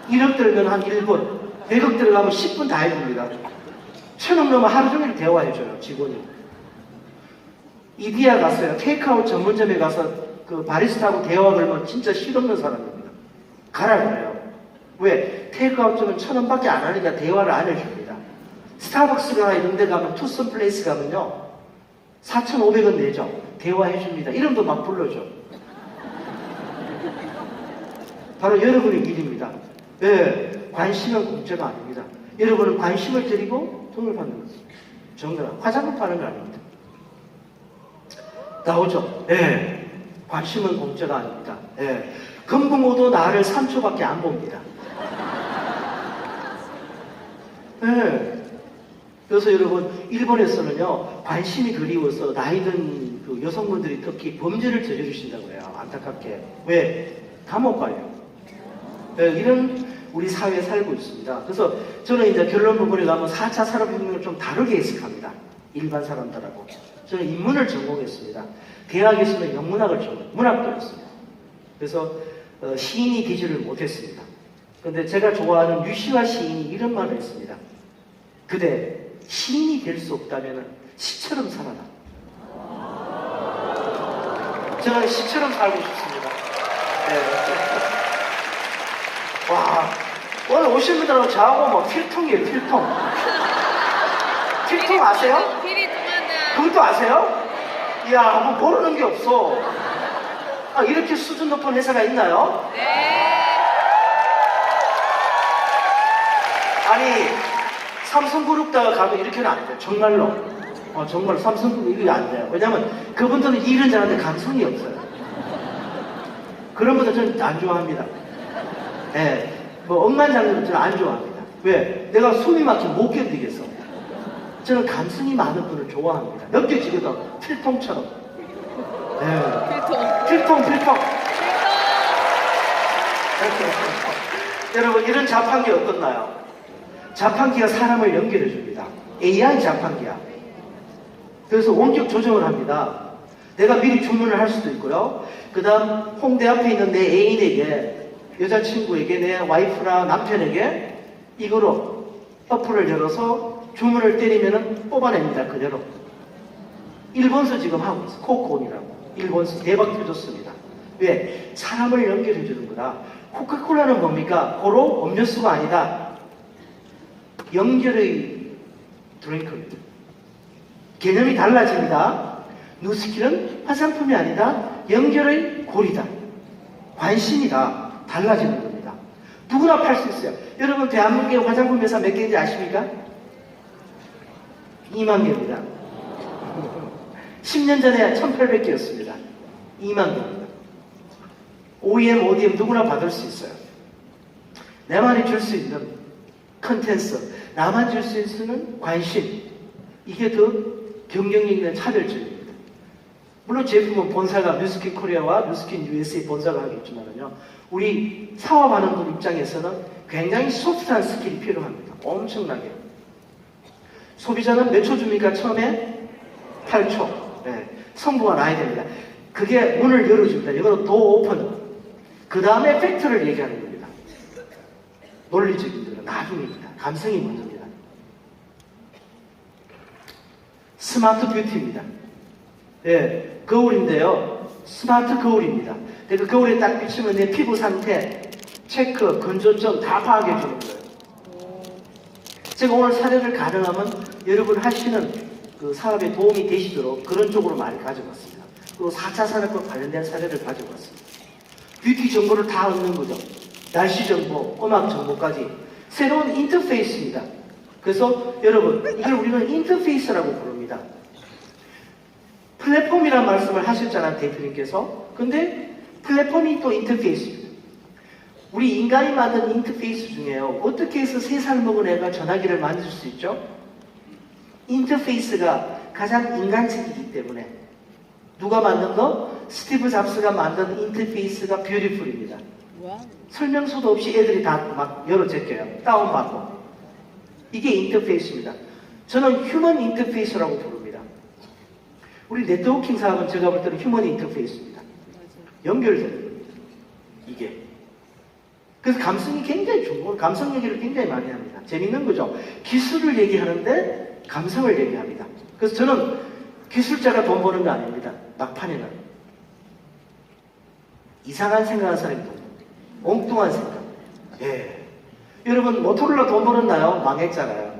1억 들면 한 1분, 100억 들어가면 10분 다 해줍니다. 1,000억 넘으면 하루 종일 대화해줘요, 직원이. 이디야 갔어요. 테이크아웃 전문점에 가서 그 바리스타하고 대화 걸면 진짜 실없는 사람입니다. 가라 그래요. 왜? 테이크아웃점은 1,000원밖에 안 하니까 대화를 안 해줍니다. 스타벅스가 이런 데 가면 투썸 플레이스 가면요. 4,500원 내죠. 대화해줍니다. 이름도 막 불러줘. 바로 여러분의 일입니다. 예, 관심은 공짜가 아닙니다. 여러분은 관심을 드리고 돈을 받는 거죠. 정답. 화장품 파는 거 아닙니다. 나오죠? 예, 관심은 공짜가 아닙니다. 예, 금붕어도 나를 3초밖에 안 봅니다. 예. 그래서 여러분, 일본에서는요, 관심이 그리워서 나이든 그 여성분들이 특히 범죄를 저지르신다고 해요. 안타깝게. 왜? 다 못 가요. 네, 이런 우리 사회에 살고 있습니다. 그래서 저는 이제 결론 부분에 가면 4차 산업혁명을 좀 다르게 해석합니다. 일반 사람들하고. 저는 인문을 전공했습니다. 대학에서는 영문학을 문학도 했습니다. 그래서 시인이 되지를 못했습니다. 근데 제가 좋아하는 유시화 시인이 이런 말을 했습니다. 그대 시인이 될 수 없다면 시처럼 살아라. 저는 시처럼 살고 싶습니다. 네. 와, 오늘 오신 분들하고 저하고 뭐 필통이에요, 필통. 필통 아세요? 필이 통한다. 그것도 아세요? 이야, 뭐 모르는 게 없어. 아, 이렇게 수준 높은 회사가 있나요? 네. 아니, 삼성그룹다 가면 이렇게는 안 돼요. 정말로. 정말 삼성그룹 이게 안 돼요. 왜냐면 그분들은 일은 잘하는데 감성이 없어요. 그런 분들 저는 안 좋아합니다. 예. 뭐 억만장者저는 안 좋아합니다. 왜? 내가 숨이 막히면 못 견디겠어. 저는 감성이 많은 분을 좋아합니다. 느껴지거든. 필통처럼. 예. 필통. 여러분, 이런 자판기 어떻나요? 자판기가 사람을 연결해 줍니다. AI 자판기야. 그래서 원격 조정을 합니다. 내가 미리 주문을 할 수도 있고요. 그 다음 홍대 앞에 있는 내 애인에게, 여자친구에게, 내 와이프나 남편에게 이거로 어플을 열어서 주문을 때리면은 뽑아냅니다. 그대로. 일본서 지금 하고 있어. 코코온이라고. 일본서 대박 터졌습니다. 왜? 사람을 연결해 주는 거다. 코카콜라는 뭡니까? 고로 음료수가 아니다. 연결의 드링크입니다. 개념이 달라집니다. 누스키는 화장품이 아니다. 연결의 고리다. 관심이다. 달라지는 겁니다. 누구나 팔 수 있어요. 여러분 대한민국의 화장품 회사 몇 개인지 아십니까? 2만 개입니다. 10년 전에 1800개였습니다. 2만 개입니다. OEM, ODM 누구나 받을 수 있어요. 내만이 줄 수 있는 컨텐츠, 나만 줄 수 있는 관심, 이게 더 경쟁력 있는 차별점입니다. 물론 제품은 본사가 뉴스킨 코리아와 뉴스킨 USA 본사가 하겠지만요, 우리 사업하는 분 입장에서는 굉장히 소프트한 스킬이 필요합니다. 엄청나게. 소비자는 몇 초 줍니까? 처음에 8초. 네. 성부가 나야 됩니다. 그게 문을 열어줍니다. 이거는 도 오픈. 그 다음에 팩트를 얘기하는 겁니다. 논리적인 거는 나중입니다. 감성이 먼저입니다. 스마트 뷰티입니다. 예, 거울인데요. 스마트 거울입니다. 그 거울에 딱 비치면 내 피부 상태, 체크, 건조점 다 파악해 주는 거예요. 제가 오늘 사례를 가능하면 여러분 하시는 그 사업에 도움이 되시도록 그런 쪽으로 많이 가져갔습니다. 그리고 4차 산업과 관련된 사례를 가져갔습니다. 뷰티 정보를 다 얻는 거죠. 날씨 정보, 음악 정보까지. 새로운 인터페이스입니다. 그래서 여러분, 이걸 우리는 인터페이스라고 부릅니다. 플랫폼이라는 말씀을 하셨잖아요, 대표님께서. 근데 플랫폼이 또 인터페이스입니다. 우리 인간이 만든 인터페이스 중에요. 어떻게 해서 3살 먹은 애가 전화기를 만들 수 있죠? 인터페이스가 가장 인간적이기 때문에. 누가 만든 거? 스티브 잡스가 만든 인터페이스가 뷰티풀입니다. 설명서도 없이 애들이 다 막 열어 제껴요. 다운받고. 이게 인터페이스입니다. 저는 휴먼 인터페이스라고 부릅니다. 우리 네트워킹 사업은 제가 볼 때는 휴먼 인터페이스입니다. 연결되는 겁니다. 이게. 그래서 감성이 굉장히 좋은 거예요. 감성 얘기를 굉장히 많이 합니다. 재밌는 거죠. 기술을 얘기하는데 감성을 얘기합니다. 그래서 저는 기술자가 돈 버는 거 아닙니다. 막판에는. 이상한 생각하는 사람이 돈 버는 엉뚱한 생각. 예. 여러분 모토로라 돈 벌었나요? 망했잖아요.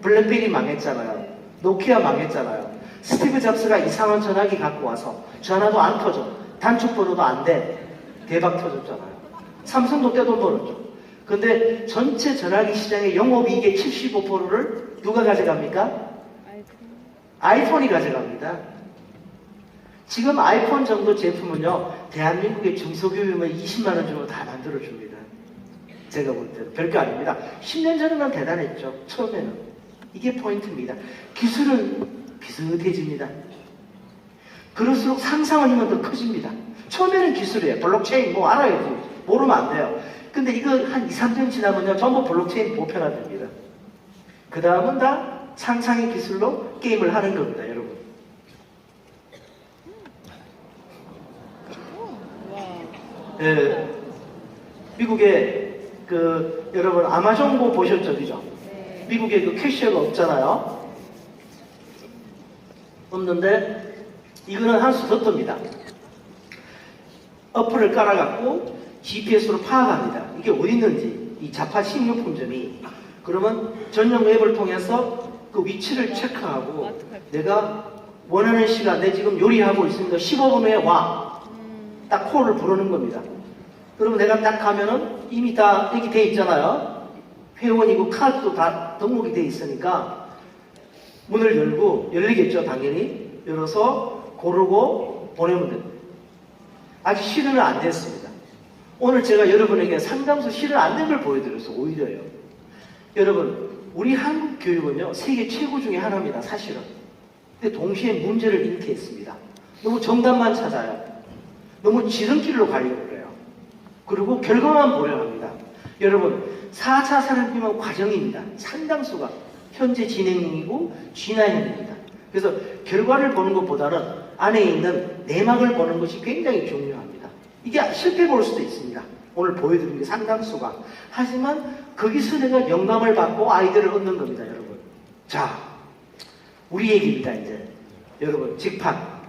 블랙베리 망했잖아요. 노키아 망했잖아요. 스티브 잡스가 이상한 전화기 갖고 와서 전화도 안 터져. 단축 번호도 안 돼. 대박 터졌잖아요. 삼성도 떼돈 벌었죠. 근데 전체 전화기 시장의 영업이익의 75%를 누가 가져갑니까? 아이폰이 가져갑니다. 지금 아이폰 정도 제품은요, 대한민국의 중소기업이면 20만 원 주면 다 만들어줍니다. 제가 볼 때는 별거 아닙니다. 10년 전에는 대단했죠. 처음에는. 이게 포인트입니다. 기술은 비슷해집니다. 그럴수록 상상의 힘은 더 커집니다. 처음에는 기술이에요. 블록체인 뭐 알아야지. 모르면 안 돼요. 근데 이거 한 2, 3년 지나면요, 전부 블록체인 보편화됩니다. 그 다음은 다 상상의 기술로 게임을 하는 겁니다, 여러분. 예, 미국에 여러분 아마존고 보셨죠, 그죠? 미국에 그 캐시어가 없잖아요. 없는데 이거는 한 수 더 뜹니다. 어플을 깔아갖고 GPS로 파악합니다. 이게 어디 있는지, 이 자파 식료품점이. 그러면 전용 앱을 통해서 그 위치를 체크하고 내가 원하는 시간, 내 지금 요리하고 있으니까 15분 후에 와. 딱 콜을 부르는 겁니다. 그러면 내가 딱 가면은 이미 다 여기 돼 있잖아요. 회원이고 카드도 다 등록이 돼 있으니까 문을 열고, 열리겠죠, 당연히. 열어서 고르고 보내면 됩니다. 아직 실현은 안 됐습니다. 오늘 제가 여러분에게 상담소 실현 안 된 걸 보여드려서 오히려요. 여러분, 우리 한국 교육은요, 세계 최고 중에 하나입니다, 사실은. 근데 동시에 문제를 인태했습니다. 너무 정답만 찾아요. 너무 지름길로 가려고 해요. 그리고 결과만 보려 합니다. 여러분, 4차 산업혁명 과정입니다. 상당수가 현재 진행 중이고 진행 중입니다. 그래서 결과를 보는 것보다는 안에 있는 내막을 보는 것이 굉장히 중요합니다. 이게 실패 볼 수도 있습니다. 오늘 보여드린 게 상당수가. 하지만 거기서 내가 영감을 받고 아이디어를 얻는 겁니다, 여러분. 자, 우리 얘기입니다, 이제. 여러분, 직판.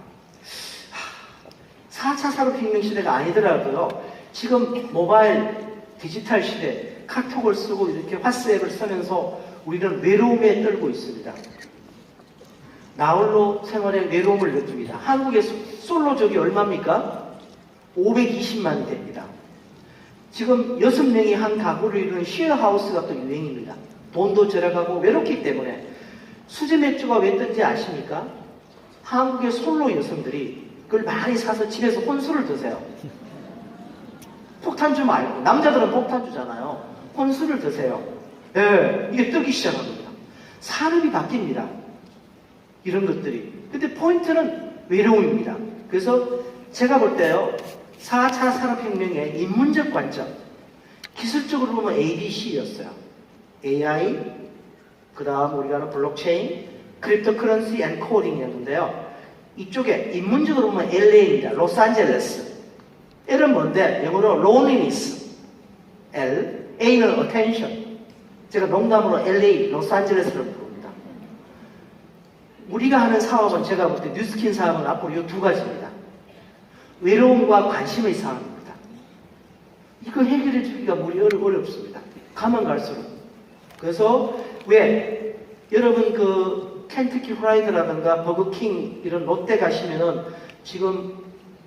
4차 산업혁명 시대가 아니더라도요, 지금 모바일 디지털 시대, 카톡을 쓰고 이렇게 화스앱을 쓰면서 우리는 외로움에 떨고 있습니다. 나홀로 생활의 외로움을 느낍니다. 한국의 솔로족이 얼마입니까? 520만이 됩니다. 지금 6명이 한 가구를 이루는 쉐어하우스가 또 유행입니다. 돈도 절약하고 외롭기 때문에. 수제 맥주가 왜 뜬지 아십니까? 한국의 솔로 여성들이 그걸 많이 사서 집에서 혼술을 드세요. 폭탄주 말고. 남자들은 폭탄주잖아요. 혼술을 드세요. 예, 이게 뜨기 시작한 겁니다. 산업이 바뀝니다. 이런 것들이. 근데 포인트는 외로움입니다. 그래서 제가 볼 때요, 4차 산업혁명의 인문적 관점, 기술적으로 보면 ABC였어요. AI, 그 다음 우리가 아는 블록체인, 크립토커런시 앤 코딩이었는데요. 이쪽에 인문적으로 보면 LA입니다. 로스앤젤레스. L은 뭔데? 영어로 loneliness. L, A는 attention. 제가 농담으로 LA, 로스앤젤레스를 부릅니다. 우리가 하는 사업은 제가 볼 때 뉴스킨 사업은 앞으로 이 두 가지입니다. 외로움과 관심의 사업입니다. 이거 해결해 주기가 무리 어렵습니다. 가면 갈수록. 그래서 왜 여러분 그 켄터키 프라이드라든가 버거킹 이런 롯데 가시면은 지금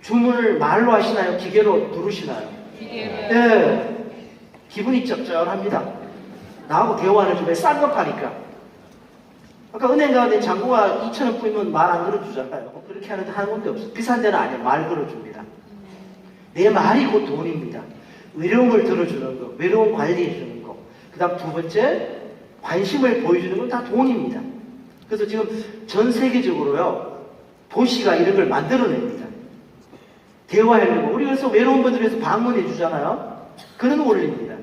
주문을 말로 하시나요? 기계로 누르시나요? 기계로. 네. 기분이 짭짤합니다. 나하고 대화를 좀 해. 싼 거 파니까. 아까 은행 가는데 잔고가 2,000원 뿌리면 말 안 걸어주잖아요. 그렇게 하는데 한 군데 없어. 비싼 데는 아니에요. 말 걸어줍니다. 내 말이 곧 돈입니다. 외로움을 들어주는 거, 외로움 관리해주는 거. 그 다음 두 번째, 관심을 보여주는 건 다 돈입니다. 그래서 지금 전 세계적으로요, 도시가 이런 걸 만들어냅니다. 대화하려고. 우리 그래서 외로운 분들 위해서 방문해 주잖아요. 그런 원리입니다.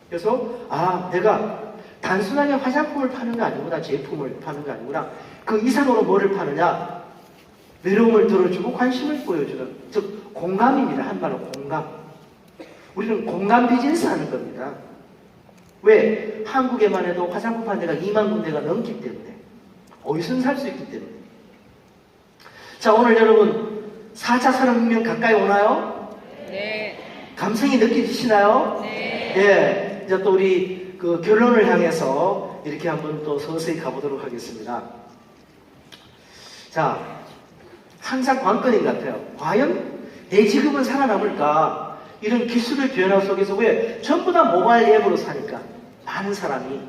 그래서, 아, 내가 단순하게 화장품을 파는 게 아니구나, 제품을 파는 게 아니구나. 그 이상으로 뭐를 파느냐? 외로움을 들어주고 관심을 보여주는, 즉, 공감입니다. 한말로 공감. 우리는 공감 비즈니스 하는 겁니다. 왜? 한국에만 해도 화장품 파는 데가 2만 군데가 넘기 때문에. 어디서든 살 수 있기 때문에. 자, 오늘 여러분, 4차 산업혁명 가까이 오나요? 네. 감성이 느껴지시나요? 네. 예. 이제 또 우리 그 결론을 향해서 이렇게 한번 또 서서히 가보도록 하겠습니다. 자, 항상 관건인 것 같아요. 과연 내 직업은 살아남을까? 이런 기술의 변화 속에서 왜 전부 다 모바일 앱으로 사니까 많은 사람이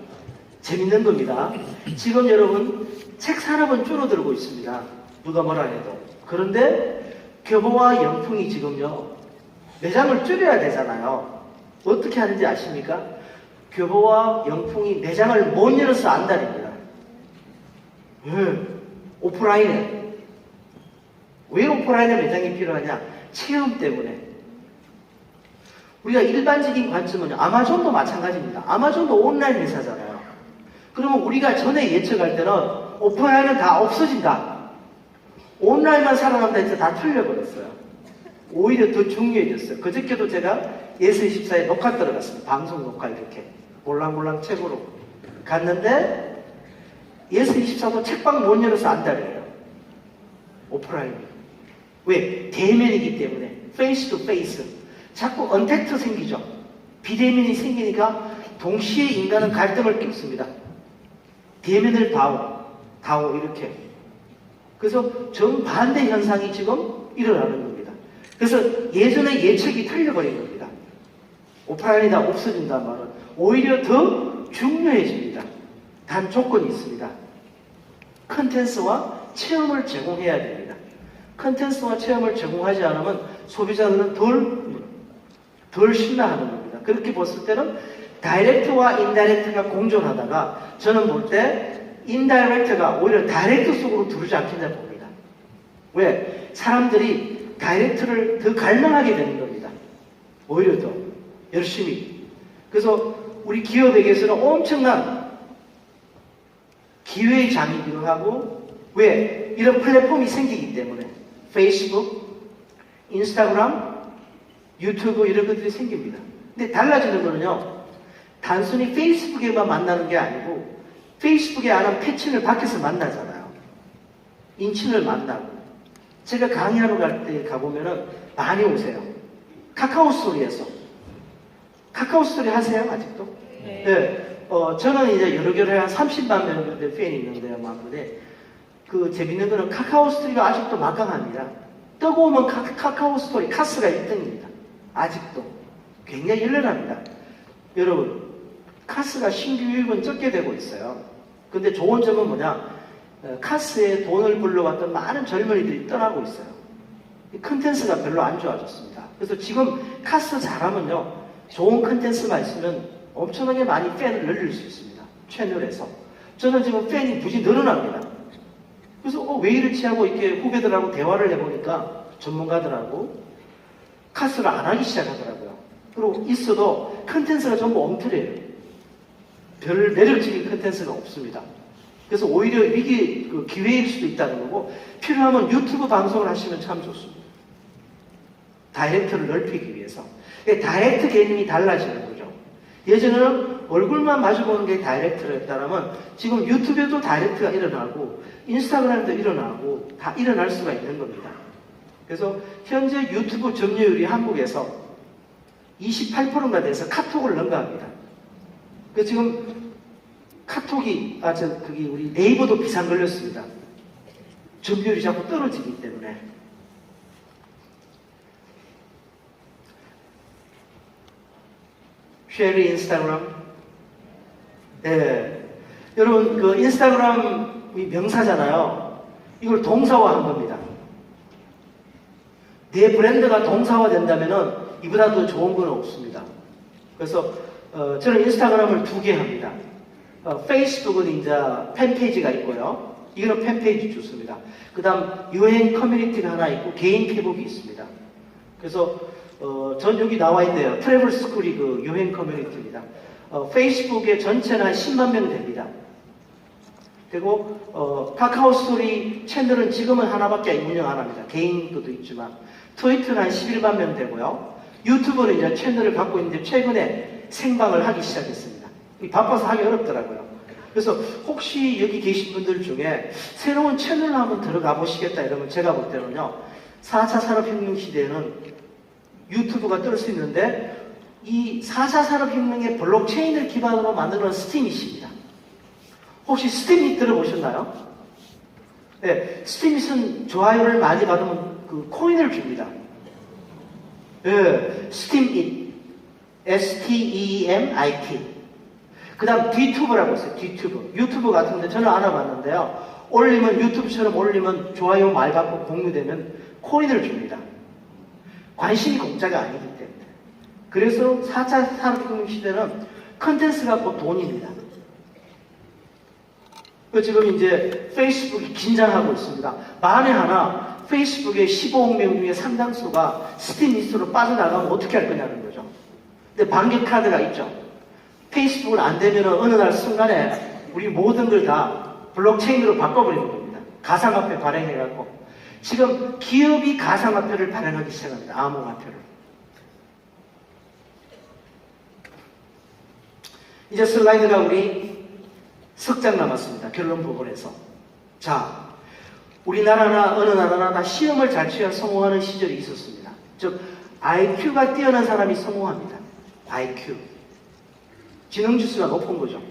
재밌는 겁니다. 지금 여러분 책 산업은 줄어들고 있습니다. 누가 뭐라 해도. 그런데 교보와 영풍이 지금요 매장을 줄여야 되잖아요. 어떻게 하는지 아십니까? 교보와 영풍이 매장을 못 열어서 안달입니다. 오프라인에. 왜 오프라인에 매장이 필요하냐? 체험 때문에. 우리가 일반적인 관점은 아마존도 마찬가지입니다. 아마존도 온라인 회사잖아요. 그러면 우리가 전에 예측할 때는 오프라인은 다 없어진다. 온라인만 살아남다 해서 다 틀려버렸어요. 오히려 더 중요해졌어요. 그저께도 제가 예스24에 녹화 들어갔습니다. 방송 녹화 이렇게. 몰랑몰랑 책으로. 갔는데 예스24도 책방 못 열어서 안달이에요. 오프라인이. 왜? 대면이기 때문에. 페이스 투 페이스. 자꾸 언택트 생기죠. 비대면이 생기니까 동시에 인간은 갈등을 겪습니다. 대면을 다오 이렇게. 그래서 정반대 현상이 지금 일어나는 겁니다. 그래서 예전에 예측이 틀려버린 겁니다. 오프라인이 다 없어진단 말은 오히려 더 중요해집니다. 단 조건이 있습니다. 컨텐츠와 체험을 제공해야 됩니다. 컨텐츠와 체험을 제공하지 않으면 소비자들은 덜 신나하는 겁니다. 그렇게 봤을 때는 다이렉트와 인다이렉트가 공존하다가 저는 볼 때 인다이렉트가 오히려 다이렉트 속으로 들어오지 않겠나 봅니다. 왜? 사람들이 다이렉트를 더 갈망하게 되는 겁니다. 오히려 더 열심히. 그래서 우리 기업에게서는 엄청난 기회의 장이기도 하고 왜? 이런 플랫폼이 생기기 때문에 페이스북, 인스타그램, 유튜브 이런 것들이 생깁니다. 근데 달라지는 거는요, 단순히 페이스북에만 만나는 게 아니고 페이스북에 아는 패친을 밖에서 만나잖아요. 인친을 만나고. 제가 강의하러 갈 때 가보면은 많이 오세요. 카카오 스토리에서. 카카오 스토리 하세요, 아직도? 네. 네. 저는 이제 여러 개월 한 30만 명 정도 팬이 있는데요, 만분에. 그 재밌는 거는 카카오 스토리가 아직도 막강합니다. 뜨거우면 카카오 스토리 카스가 1등입니다. 아직도. 굉장히 열렬합니다. 여러분, 카스가 신규 유입은 적게 되고 있어요. 근데 좋은 점은 뭐냐? 카스에 돈을 불러왔던 많은 젊은이들이 떠나고 있어요. 컨텐츠가 별로 안 좋아졌습니다. 그래서 지금 카스 잘하면요, 좋은 컨텐츠만 있으면 엄청나게 많이 팬을 늘릴 수 있습니다. 채널에서. 저는 지금 팬이 무지 늘어납니다. 그래서 왜 이렇지 하고 이렇게 후배들하고 대화를 해보니까 전문가들하고 카스를 안 하기 시작하더라고요. 그리고 있어도 컨텐츠가 전부 엉터리예요. 별 매력적인 컨텐츠가 없습니다. 그래서 오히려 이게 기회일 수도 있다는 거고, 필요하면 유튜브 방송을 하시면 참 좋습니다. 다이렉트를 넓히기 위해서. 다이렉트 개념이 달라지는 거죠. 예전에는 얼굴만 마주보는 게 다이렉트였다면 지금 유튜브에도 다이렉트가 일어나고 인스타그램도 일어나고 다 일어날 수가 있는 겁니다. 그래서 현재 유튜브 점유율이 한국에서 28%가 돼서 카톡을 능가합니다. 그래서 지금 카톡이, 우리 네이버도 비상 걸렸습니다. 점유율이 자꾸 떨어지기 때문에. 쉐리 인스타그램. 네. 여러분, 그 인스타그램이 명사잖아요. 이걸 동사화한 겁니다. 내 브랜드가 동사화 된다면은 이보다 더 좋은 건 없습니다. 그래서 저는 인스타그램을 2개 합니다. 페이스북은 이제 팬페이지가 있고요. 이거는 팬페이지 좋습니다. 그 다음 유행 커뮤니티가 하나 있고 개인 페북이 있습니다. 그래서 전 여기 나와 있네요. 트래블 스쿨이 그 유행 커뮤니티입니다. 페이스북에 전체는 한 10만 명 됩니다. 그리고 카카오 스토리 채널은 지금은 하나밖에 운영 안 합니다. 개인 것도 있지만 트위터는 한 11만 명 되고요. 유튜브는 이제 채널을 갖고 있는데 최근에 생방을 하기 시작했습니다. 바빠서 하기 어렵더라고요. 그래서 혹시 여기 계신 분들 중에 새로운 채널을 한번 들어가 보시겠다 이러면 제가 볼 때는요, 4차 산업혁명 시대에는 유튜브가 뜰 수 있는데 이 4차 산업혁명의 블록체인을 기반으로 만드는 스팀잇입니다. 혹시 스팀잇 들어보셨나요? 네, 스팀잇은 좋아요를 많이 받으면 그 코인을 줍니다. 네, 스팀잇. STEMIT. 그 다음 D튜브라고 있어요. D튜브. 유튜브 같은데 저는 알아봤는데요. 올리면 유튜브처럼 올리면 좋아요 많이 받고 공유되면 코인을 줍니다. 관심이 공짜가 아니기 때문에. 그래서 4차 산업혁명 시대는 컨텐츠가 곧 돈입니다. 지금 이제 페이스북이 긴장하고 있습니다. 만에 하나 페이스북의 15억 명 중에 상당수가 스팀리스트로 빠져나가면 어떻게 할 거냐는 거죠. 근데 반격 카드가 있죠. 페이스북을 안 되면 어느 날 순간에 우리 모든 걸 다 블록체인으로 바꿔버리는 겁니다. 가상화폐 발행해갖고. 지금 기업이 가상화폐를 발행하기 시작합니다. 암호화폐를. 이제 슬라이드가 우리 석 장 남았습니다. 결론 부분에서. 자, 우리나라나 어느 나라나 다 시험을 잘 치야 성공하는 시절이 있었습니다. 즉, IQ가 뛰어난 사람이 성공합니다. IQ. 지능지수가 높은 거죠.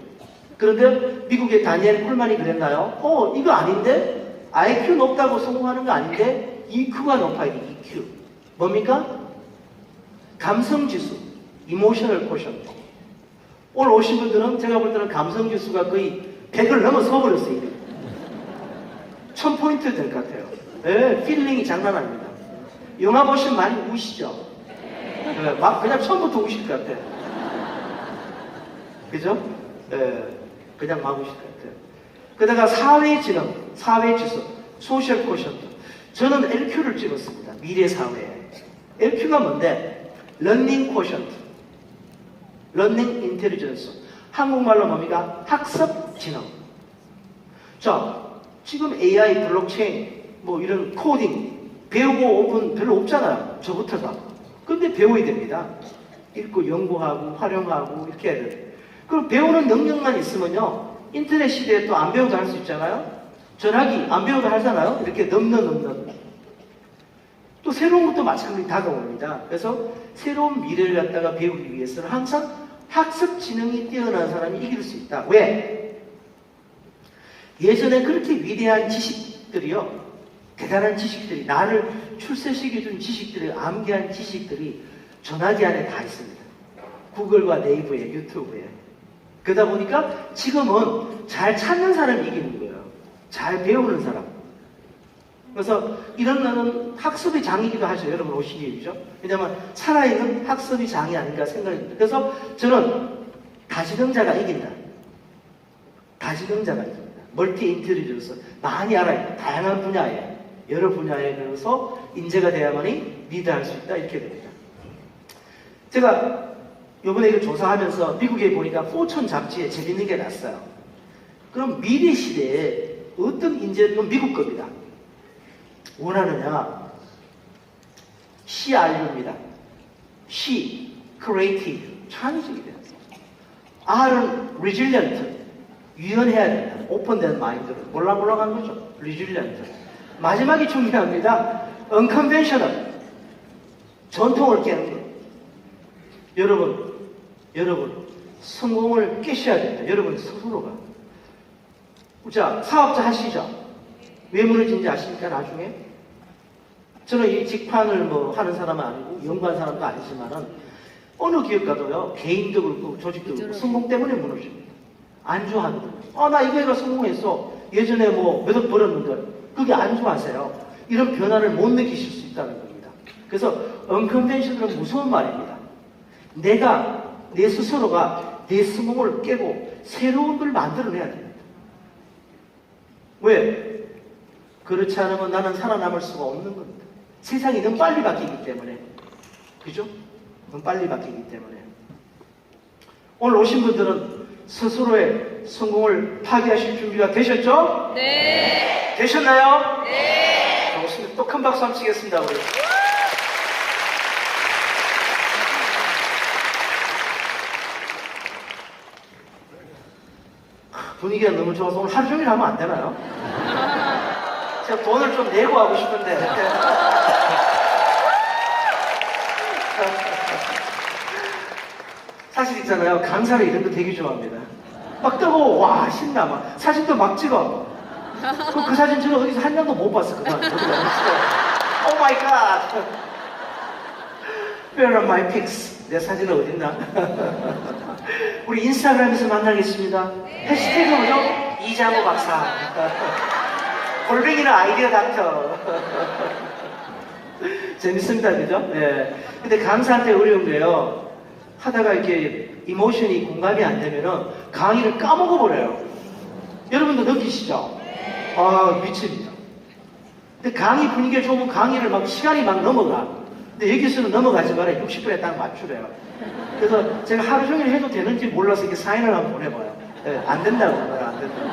그런데 미국의 다니엘 콜만이 그랬나요? 이거 아닌데? IQ 높다고 성공하는 거 아닌데? EQ가 높아야 돼, EQ. 뭡니까? 감성지수. Emotional quotient. 오늘 오신 분들은 제가 볼 때는 감성지수가 거의 100을 넘어서 버렸어요. 1000포인트 될 것 같아요. 네, 필링이 장난 아닙니다. 영화 보시면 많이 우시죠? 네, 막 그냥 처음부터 우실 것 같아요. 그죠? 네, 그냥 막 우실 것 같아요. 그다가 사회지능, 사회지수, 소셜 코션트. 저는 LQ를 찍었습니다. 미래 사회에. LQ가 뭔데? 러닝 코션트. 러닝 인텔리전스. 한국말로 뭡니까? 학습 지능. 자, 지금 AI, 블록체인, 뭐 이런 코딩 배우고 온 분 별로 없잖아요. 저부터가. 근데 배워야 됩니다. 읽고 연구하고 활용하고 이렇게 해야 돼요. 그럼 배우는 능력만 있으면요. 인터넷 시대에 또 안 배워도 할 수 있잖아요. 전화기 안 배워도 하잖아요. 이렇게 넘는. 또 새로운 것도 마찬가지 다가옵니다. 그래서 새로운 미래를 갖다가 배우기 위해서는 항상 학습 지능이 뛰어난 사람이 이길 수 있다. 왜? 예전에 그렇게 위대한 지식들이요. 대단한 지식들이, 나를 출세시켜준 지식들이, 암기한 지식들이 전화기 안에 다 있습니다. 구글과 네이버에, 유튜브에. 그러다 보니까 지금은 잘 찾는 사람이 이기는 거예요. 잘 배우는 사람. 그래서 이런 거는 학습의 장이기도 하죠. 여러분 오시기죠. 왜냐하면 살아있는 학습의 장이 아닌가 생각이 듭니다. 그래서 저는 다지능자가 이긴다. 다지능자가 이깁니다. 멀티 인텔리전스 많이 알아야 돼. 다양한 분야에, 여러 분야에 그래서 인재가 돼야만이 리드할 수 있다. 이렇게 됩니다. 제가 이번에 이거 조사하면서 미국에 보니까 포천 잡지에 재밌는 게 났어요. 그럼 미래 시대에 어떤 인재는 미국 겁니다. 원하느냐? CRU입니다. C, creative, 창의적이 돼요. R은 resilient, 유연해야 된다. 오픈된 마인드로. 몰라간 거죠. resilient. 마지막이 중요합니다. unconventional, 전통을 깨는 거. 여러분, 성공을 깨셔야 된다. 여러분 스스로가. 자, 사업자 하시죠? 왜 무너진지 아십니까, 나중에? 저는 이 직판을 뭐 하는 사람은 아니고, 연구한 사람도 아니지만은, 어느 기업 가도요, 개인도 그렇고, 조직도 그렇고, 성공 때문에 무너집니다. 안 좋아하거든요. 나 이거 해가 성공했어. 예전에 뭐 몇억 벌었는데, 그게 안 좋아하세요. 이런 변화를 못 느끼실 수 있다는 겁니다. 그래서, unconventional은 무서운 말입니다. 내 스스로가 내 성공을 깨고, 새로운 걸 만들어내야 됩니다. 왜? 그렇지 않으면 나는 살아남을 수가 없는 겁니다. 세상이 너무 빨리 바뀌기 때문에. 그죠? 너무 빨리 바뀌기 때문에. 오늘 오신 분들은 스스로의 성공을 파괴하실 준비가 되셨죠? 네. 되셨나요? 네. 좋습니다. 또 큰 박수 한번 치겠습니다. 우리. 분위기가 너무 좋아서 오늘 하루 종일 하면 안 되나요? 제가 돈을 좀 내고 하고 싶은데. 사실 있잖아요. 강사를 이런 거 되게 좋아합니다. 막 뜨고, 와, 신나. 막 사진도 막 찍어. 그 사진 저는 어디서 한 장도 못 봤어. 그만. 오 마이 갓. Where are my pics? 내 사진은 어딨나? 우리 인스타그램에서 만나겠습니다. 해시태그 뭐죠? 이장호 박사. 골뱅이는 아이디어 닥터. 재밌습니다, 그죠? 네. 근데 강사한테 어려운 게요. 하다가 이렇게 이모션이 공감이 안 되면은 강의를 까먹어버려요. 여러분도 느끼시죠? 아, 미칩니다. 근데 강의 분위기가 좋으면 강의를 막 시간이 막 넘어가. 근데 여기서는 넘어가지 말아. 60분에 딱 맞추래요. 그래서 제가 하루 종일 해도 되는지 몰라서 이렇게 사인을 한번 보내봐요. 네, 안 된다고. 안 된다고.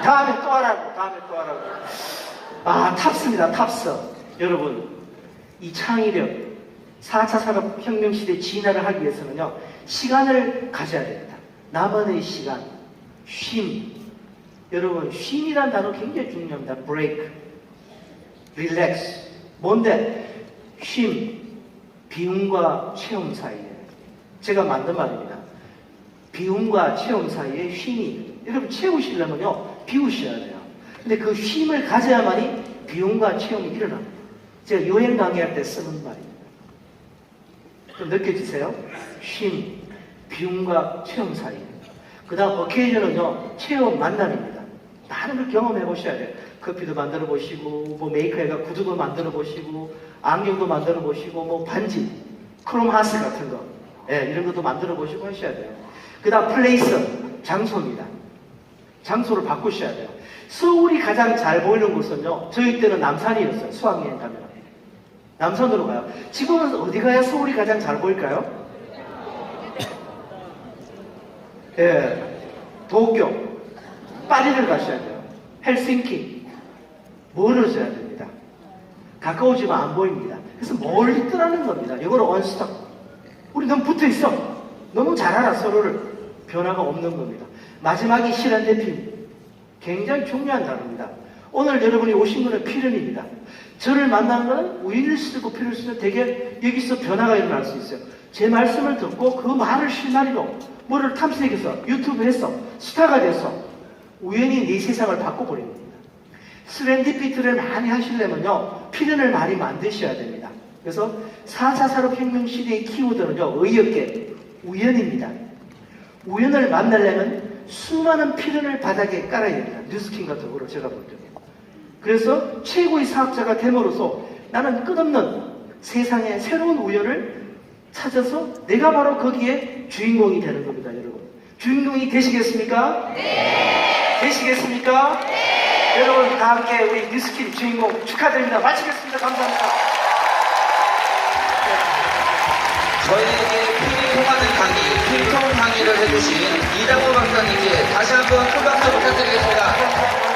다음에 또 하라고. 아, 탑스입니다. 탑스. 여러분, 이 창의력, 4차 산업혁명 시대 진화를 하기 위해서는요, 시간을 가져야 됩니다. 나만의 시간, 쉼. 여러분, 쉼이란 단어 굉장히 중요합니다. break, relax. 뭔데? 쉼, 비움과 체험 사이에. 제가 만든 말입니다. 비움과 체험 사이에 쉼이. 여러분, 채우시려면요, 비우셔야 돼요. 근데 그 쉼을 가져야만이 비움과 체험이 일어납니다. 제가 여행 강의할 때 쓰는 말입니다. 좀 느껴지세요? 쉼, 비움과 체험 사이. 그 다음 어케이전은요, 체험 만남입니다. 많은 걸 경험해 보셔야 돼요. 커피도 만들어 보시고, 뭐 메이커에가 구두도 만들어 보시고, 안경도 만들어 보시고, 뭐 반지, 크롬하스 같은 거, 예, 이런 것도 만들어 보시고 하셔야 돼요. 그 다음 플레이스, 장소입니다. 장소를 바꾸셔야 돼요. 서울이 가장 잘 보이는 곳은요, 저희 때는 남산이었어요. 수학여행 가면. 남산으로 가요. 지금은 어디 가야 서울이 가장 잘 보일까요? 예, 도쿄, 파리를 가셔야 돼요. 헬싱키, 멀어져야 됩니다. 가까우지만 안 보입니다. 그래서 멀리 떠나는 겁니다. 이거로 언스톱. 우리 너무 붙어 있어. 너무 잘 알아, 서로를. 변화가 없는 겁니다. 마지막이 실현대피. 굉장히 중요한 단어입니다. 오늘 여러분이 오신 분은 필연입니다. 저를 만난 거는 우연일 수도 있고 필요일 수도 있고 되게 여기서 변화가 일어날 수 있어요. 제 말씀을 듣고 그 말을 실마리로 뭐를 탐색해서 유튜브 해서 스타가 돼서 우연히 내 세상을 바꿔버린 겁니다. 스렌디피티를 많이 하시려면요, 필연을 많이 만드셔야 됩니다. 그래서 4차 산업혁명 시대의 키워드는요, 의역계, 우연입니다. 우연을 만나려면 수많은 필연을 바닥에 깔아야 됩니다. 뉴스킨과 더불어 제가 볼 때는. 그래서 최고의 사업자가 됨으로써 나는 끝없는 세상의 새로운 우연을 찾아서 내가 바로 거기에 주인공이 되는 겁니다, 여러분. 주인공이 되시겠습니까? 네! 되시겠습니까? 네! 여러분 다 함께 우리 뉴스킨 주인공 축하드립니다. 마치겠습니다. 감사합니다. 저희에게 필이 통하는 강의, 필통 강의를 해주신 이장호 박사님께 다시 한번 큰 박수 부탁드리겠습니다.